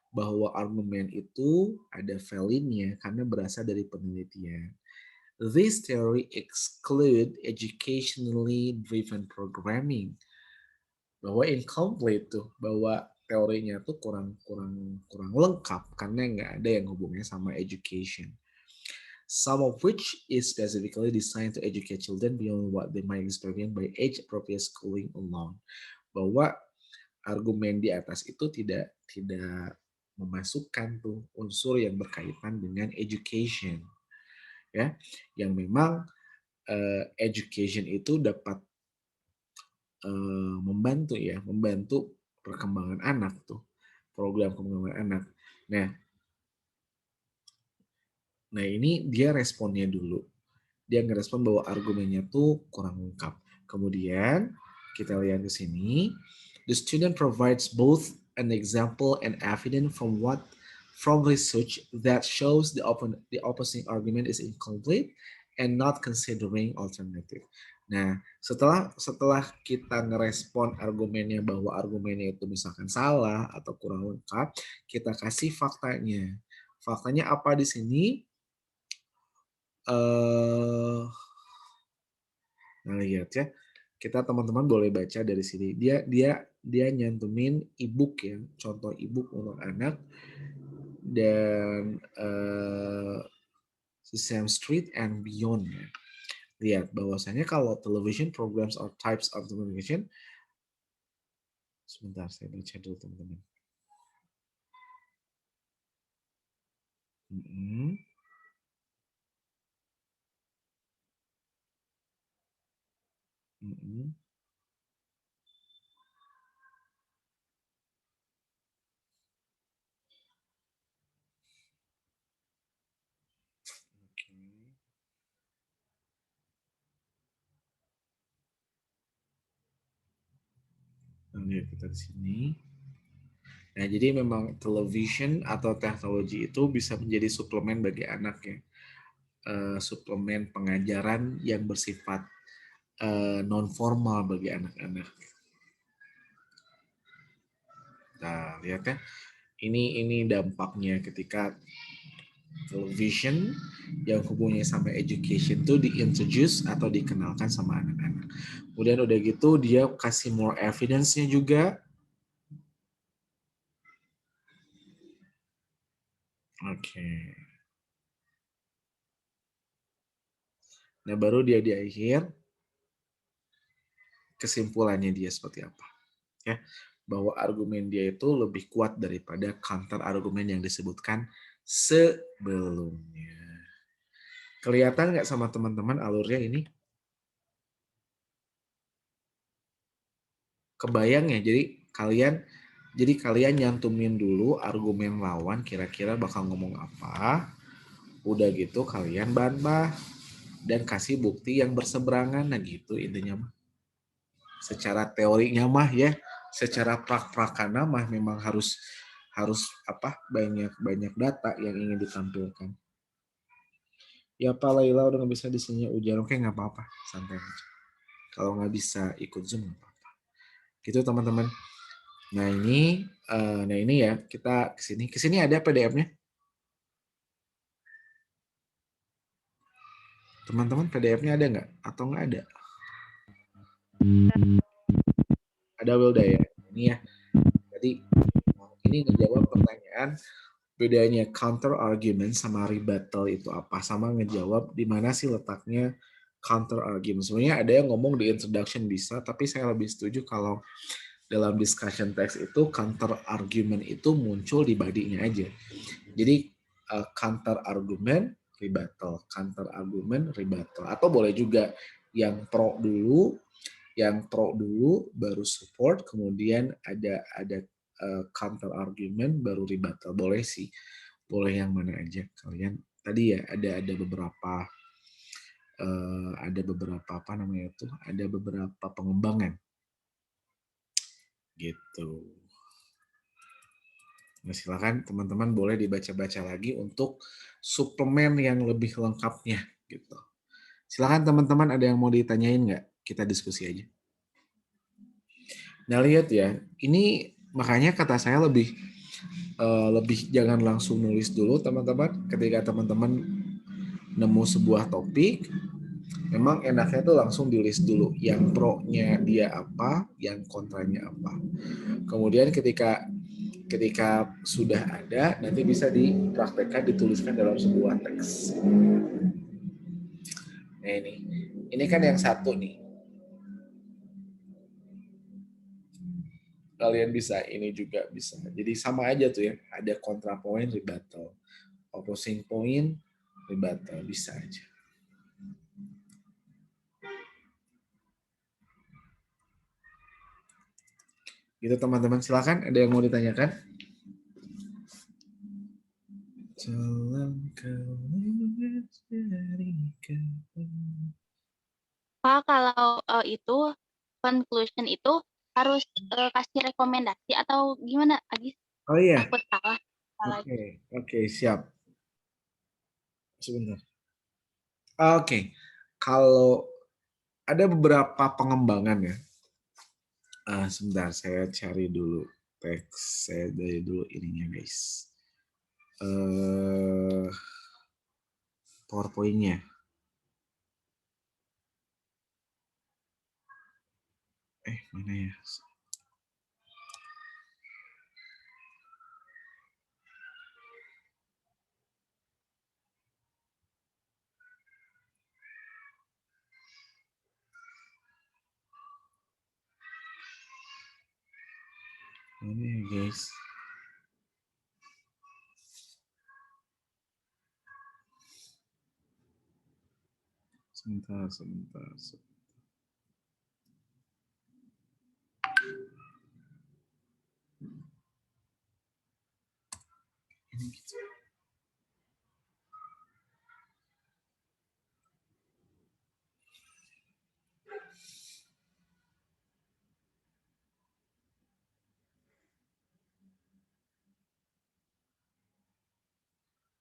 bahwa argumen itu ada validnya karena berasal dari penelitian. This theory exclude educationally driven programming. Bahwa incomplete tuh, bahwa teorinya tuh kurang lengkap karena nggak ada yang hubungannya sama education. Some of which is specifically designed to educate children beyond what they might experience by age-appropriate schooling alone. Bahwa argumen di atas itu tidak memasukkan tuh unsur yang berkaitan dengan education, ya, yang memang education itu dapat membantu perkembangan anak tuh, program perkembangan anak. Nah ini dia responnya dulu. Dia ngerespon bahwa argumennya tuh kurang lengkap. Kemudian kita lihat di sini, the student provides both an example and evidence from research that shows the opposing argument is incomplete and not considering alternative. Nah, setelah kita ngerespon argumennya bahwa argumennya itu misalkan salah atau kurang lengkap, kita kasih faktanya. Faktanya apa di sini? Nah lihat ya, kita teman-teman boleh baca dari sini. Dia nyantumin ebook ya, contoh ebook untuk anak dan Sesame Street and Beyond ya. Lihat bahwasanya kalau television programs or types of communication, sebentar saya baca dulu teman-teman. Lihat kita di sini. Nah, jadi memang television atau teknologi itu bisa menjadi suplemen bagi anak ya. Suplemen pengajaran yang bersifat non formal bagi anak-anak. Nah, lihat ya. Ini dampaknya ketika television yang hubungannya sama education itu diintroduce atau dikenalkan sama anak-anak. Kemudian udah gitu dia kasih more evidence-nya juga. Oke. Nah, baru dia di akhir kesimpulannya dia seperti apa. Ya, bahwa argumen dia itu lebih kuat daripada counter argumen yang disebutkan sebelumnya. Kelihatan nggak sama teman-teman alurnya ini? Kebayang ya, jadi kalian nyantumin dulu argumen lawan kira-kira bakal ngomong apa. Udah gitu kalian bantah dan kasih bukti yang berseberangan. Nah gitu intinya mah. Secara teorinya mah ya, secara prak-prakana mah memang harus banyak data yang ingin ditampilkan. Ya Pak Laila udah nggak bisa di sini ujian, oke nggak apa-apa, santai aja. Kalau nggak bisa ikut Zoom nggak apa-apa. Gitu teman-teman. Nah ini ya kita kesini ada PDF-nya. Teman-teman PDF-nya ada nggak? Atau nggak ada? Ada Wilda ya. Ini ya. Jadi ini ngejawab pertanyaan bedanya counter argument sama rebuttal itu apa, sama ngejawab di mana sih letaknya counter argument. Sebenarnya ada yang ngomong di introduction bisa, tapi saya lebih setuju kalau dalam discussion text itu counter argument itu muncul di body-nya aja. Jadi counter argument counter argument rebuttal, atau boleh juga yang pro dulu baru support, kemudian ada counter argument baru rebuttal. Boleh sih, boleh yang mana aja kalian. Tadi ya ada beberapa apa namanya itu, ada beberapa pengembangan gitu. Nah, silakan teman-teman boleh dibaca-baca lagi untuk suplemen yang lebih lengkapnya gitu. Silakan teman-teman, ada yang mau ditanyain nggak? Kita diskusi aja. Nah lihat ya, ini makanya kata saya lebih jangan langsung nulis dulu teman-teman. Ketika teman-teman nemu sebuah topik, memang enaknya tuh langsung ditulis dulu. Yang pro-nya dia apa, yang kontranya apa. Kemudian ketika sudah ada, nanti bisa dipraktekkan, dituliskan dalam sebuah teks. Nah ini kan yang satu nih. Kalian bisa, ini juga bisa. Jadi sama aja tuh ya, ada kontrapoint, rebuttal. Opposing point, rebuttal, bisa aja. Gitu teman-teman, silakan ada yang mau ditanyakan? Pak, kalau itu conclusion itu harus kasih rekomendasi atau gimana, Agis? Oh iya. Takut salah. Oke, siap. Sebentar. Oke. Kalau ada beberapa pengembangan ya. Sebentar, saya cari dulu teks saya dari dulu ininya guys. PowerPoint-nya. Mana ya? Ini ya guys. Sebentar. Ini gitu.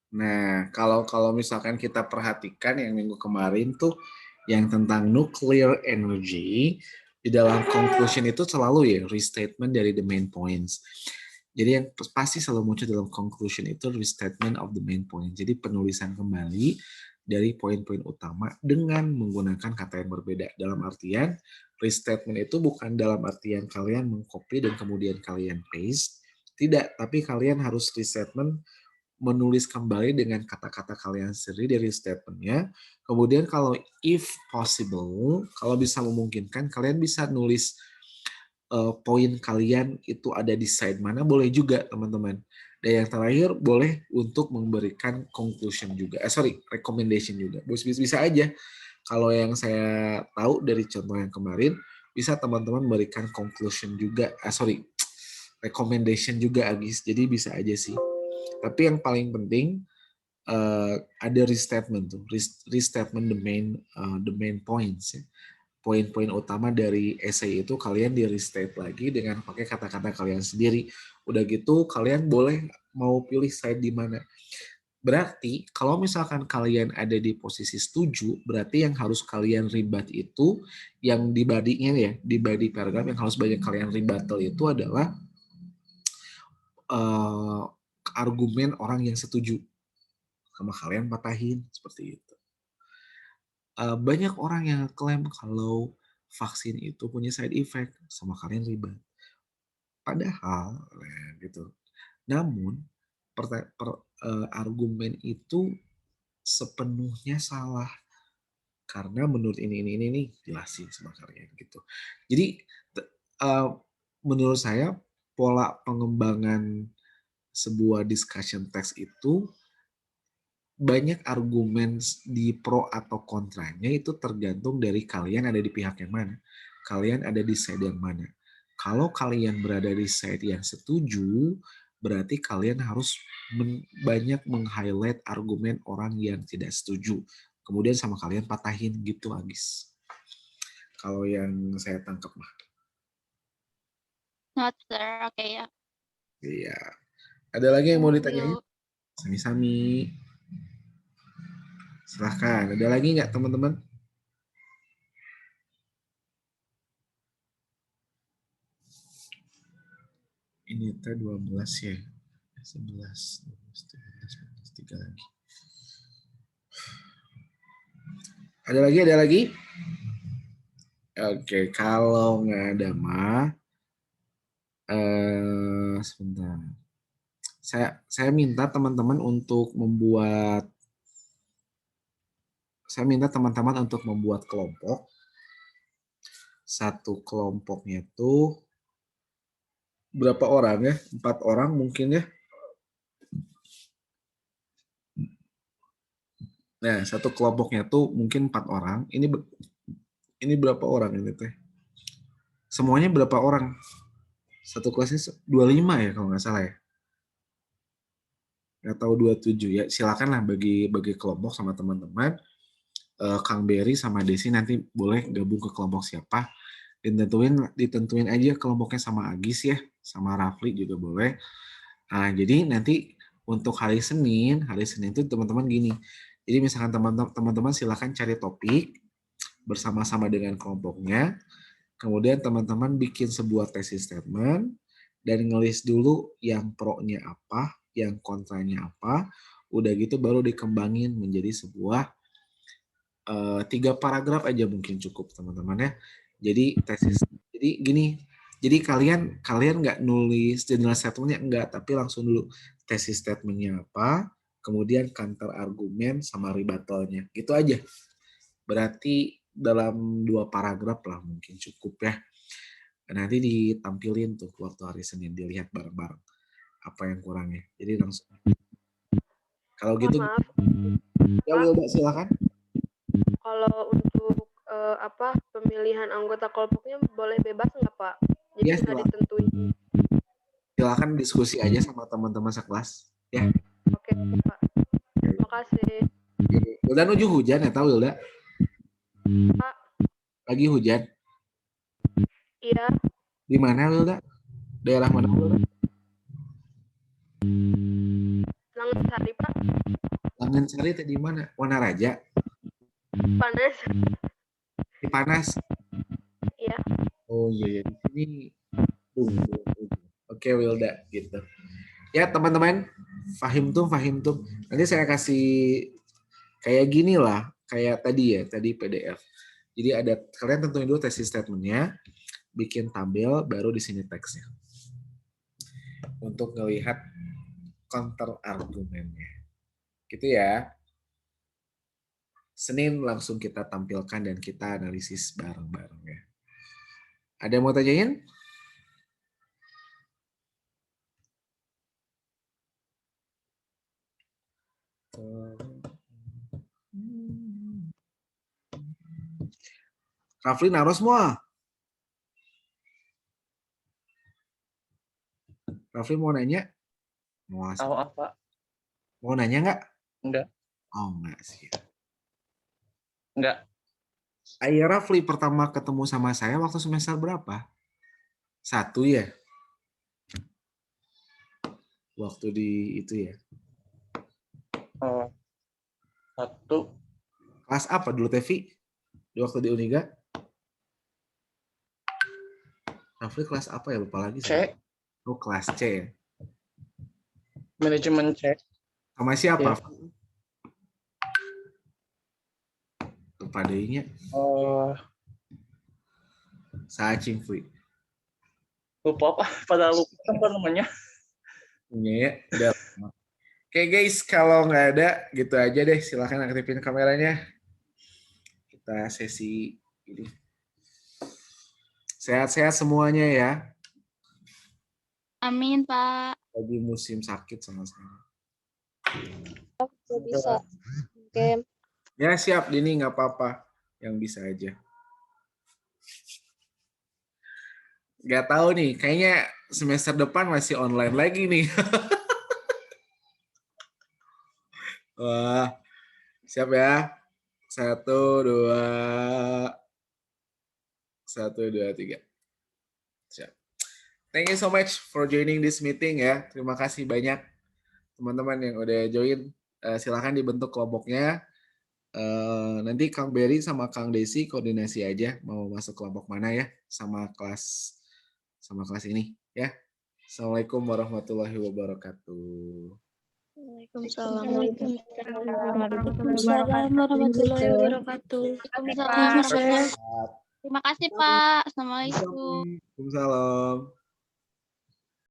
Nah, kalau misalkan kita perhatikan yang minggu kemarin tuh yang tentang nuclear energy, di dalam conclusion itu selalu ya restatement dari the main points. Jadi yang pasti selalu muncul dalam conclusion itu restatement of the main point. Jadi penulisan kembali dari poin-poin utama dengan menggunakan kata yang berbeda. Dalam artian restatement itu bukan dalam artian kalian mengcopy dan kemudian kalian paste. Tidak, tapi kalian harus restatement menulis kembali dengan kata-kata kalian sendiri dari statementnya. Kemudian kalau if possible, kalau bisa memungkinkan, kalian bisa nulis poin kalian itu ada di side mana, boleh juga teman-teman. Dan yang terakhir, boleh untuk memberikan conclusion juga. Recommendation juga. Bisa aja. Kalau yang saya tahu dari contoh yang kemarin, bisa teman-teman memberikan conclusion juga. Recommendation juga, Agis. Jadi bisa aja sih. Tapi yang paling penting ada restatement tuh, restatement the main points ya. Poin-poin utama dari essay itu kalian di restate lagi dengan pakai kata-kata kalian sendiri. Udah gitu kalian boleh mau pilih side di mana. Berarti kalau misalkan kalian ada di posisi setuju, berarti yang harus kalian rebut itu yang di body-nya ya, di body paragraph yang harus banyak kalian rebuttal itu adalah argumen orang yang setuju sama kalian patahin seperti itu. Banyak orang yang klaim kalau vaksin itu punya side effect sama kalian ribet. Padahal gitu. Namun argumen itu sepenuhnya salah karena menurut ini jelasin sama kalian gitu. Jadi menurut saya pola pengembangan sebuah discussion text itu banyak argumen di pro atau kontranya itu tergantung dari kalian ada di pihak yang mana. Kalian ada di side yang mana. Kalau kalian berada di side yang setuju, berarti kalian harus banyak meng-highlight argumen orang yang tidak setuju. Kemudian sama kalian patahin gitu, Agis. Kalau yang saya tangkap mah. Not sir, oke ya. Iya. Ada lagi yang mau ditanyain? Sami-sami. Silahkan, ada lagi nggak teman-teman? Ini teh 12 ya. 11, 12, 13, 3 lagi. Ada lagi? Oke, kalau nggak ada mah, sebentar. Saya minta teman-teman untuk membuat kelompok. Satu kelompoknya tuh berapa orang ya? 4 orang mungkin ya. Nah, satu kelompoknya tuh mungkin 4 orang. Ini berapa orang ini teh? Semuanya berapa orang? Satu kelasnya 25 ya kalau nggak salah ya. Nggak tahu 27 ya. Silakan lah bagi kelompok sama teman-teman. Kang Berry sama Desi nanti boleh gabung ke kelompok siapa. Ditentuin aja kelompoknya sama Agis ya, sama Rafli juga boleh. Nah, jadi nanti untuk hari Senin itu teman-teman gini. Jadi misalkan teman-teman silakan cari topik bersama-sama dengan kelompoknya. Kemudian teman-teman bikin sebuah tesis statement dan ngelis dulu yang pro-nya apa, yang kontranya apa. Udah gitu baru dikembangin menjadi sebuah 3 paragraf aja mungkin cukup teman-teman ya. Jadi tesis, jadi gini, jadi kalian nggak nulis general statementnya enggak, tapi langsung dulu tesis statementnya apa, kemudian counter argumen sama rebuttalnya, gitu aja. Berarti dalam 2 paragraf lah mungkin cukup ya. Nanti ditampilin tuh waktu hari Senin, dilihat bareng-bareng apa yang kurangnya. Jadi langsung. Kalau gitu, maaf. Ya Wilda silakan. Kalau untuk pemilihan anggota kelompoknya boleh bebas nggak Pak? Jadi nggak ditentuin. Silakan diskusi aja sama teman-teman sekelas. Ya. Oke Pak. Terima kasih. Wilda nuju hujan ya tahu Wilda? Pak. Lagi hujan? Iya. Di mana Wilda? Daerah mana Wilda? Langensari, Pak. Langensari tadi mana? Wanaraja? Panas. Di Panas? Iya. Oh iya, di sini. Oke, Wilda, gitu. Ya, teman-teman, fahim tuh. Nanti saya kasih kayak gini lah, kayak tadi ya, tadi PDF. Jadi ada, kalian tentuin dulu thesis statement-nya, bikin tabel, baru di sini teksnya. Untuk ngelihat counter argumennya. Gitu ya. Senin langsung kita tampilkan dan kita analisis bareng-bareng ya. Ada yang mau tanyain? Rafli naruh semua. Rafli mau nanya? Mau apa? Mau nanya nggak? Enggak. Oh enggak sih. Enggak. Ayah Rafli pertama ketemu sama saya waktu semester berapa? 1 ya? Waktu di itu ya? 1. Kelas apa dulu Tevi? Di waktu di Uniga? Rafli kelas apa ya? Lupa lagi. C. Oh kelas C ya? Manajemen C. Sama siapa? Ya. Lupa deh-nya. Saacing Fli. Lupa apa? Pada lupa apa namanya? Ya, udah. Oke guys, kalau nggak ada, gitu aja deh. Silahkan aktifin kameranya. Kita sesi ini. Sehat-sehat semuanya ya. Amin, Pak. Lagi musim sakit sama-sama. Bisa. Oke. Ya siap, Dini nggak apa-apa. Yang bisa aja. Nggak tahu nih, kayaknya semester depan masih online lagi nih. Wah, siap ya. 1, 2, 3. Siap. Thank you so much for joining this meeting ya. Terima kasih banyak teman-teman yang udah join. Silakan dibentuk kelompoknya. Nanti Kang Berry sama Kang Desi koordinasi aja mau masuk kelompok mana ya sama kelas ini ya. Assalamualaikum warahmatullahi wabarakatuh. Waalaikumsalam warahmatullahi wabarakatuh. Terima kasih, Pak. Assalamualaikum. Waalaikumsalam.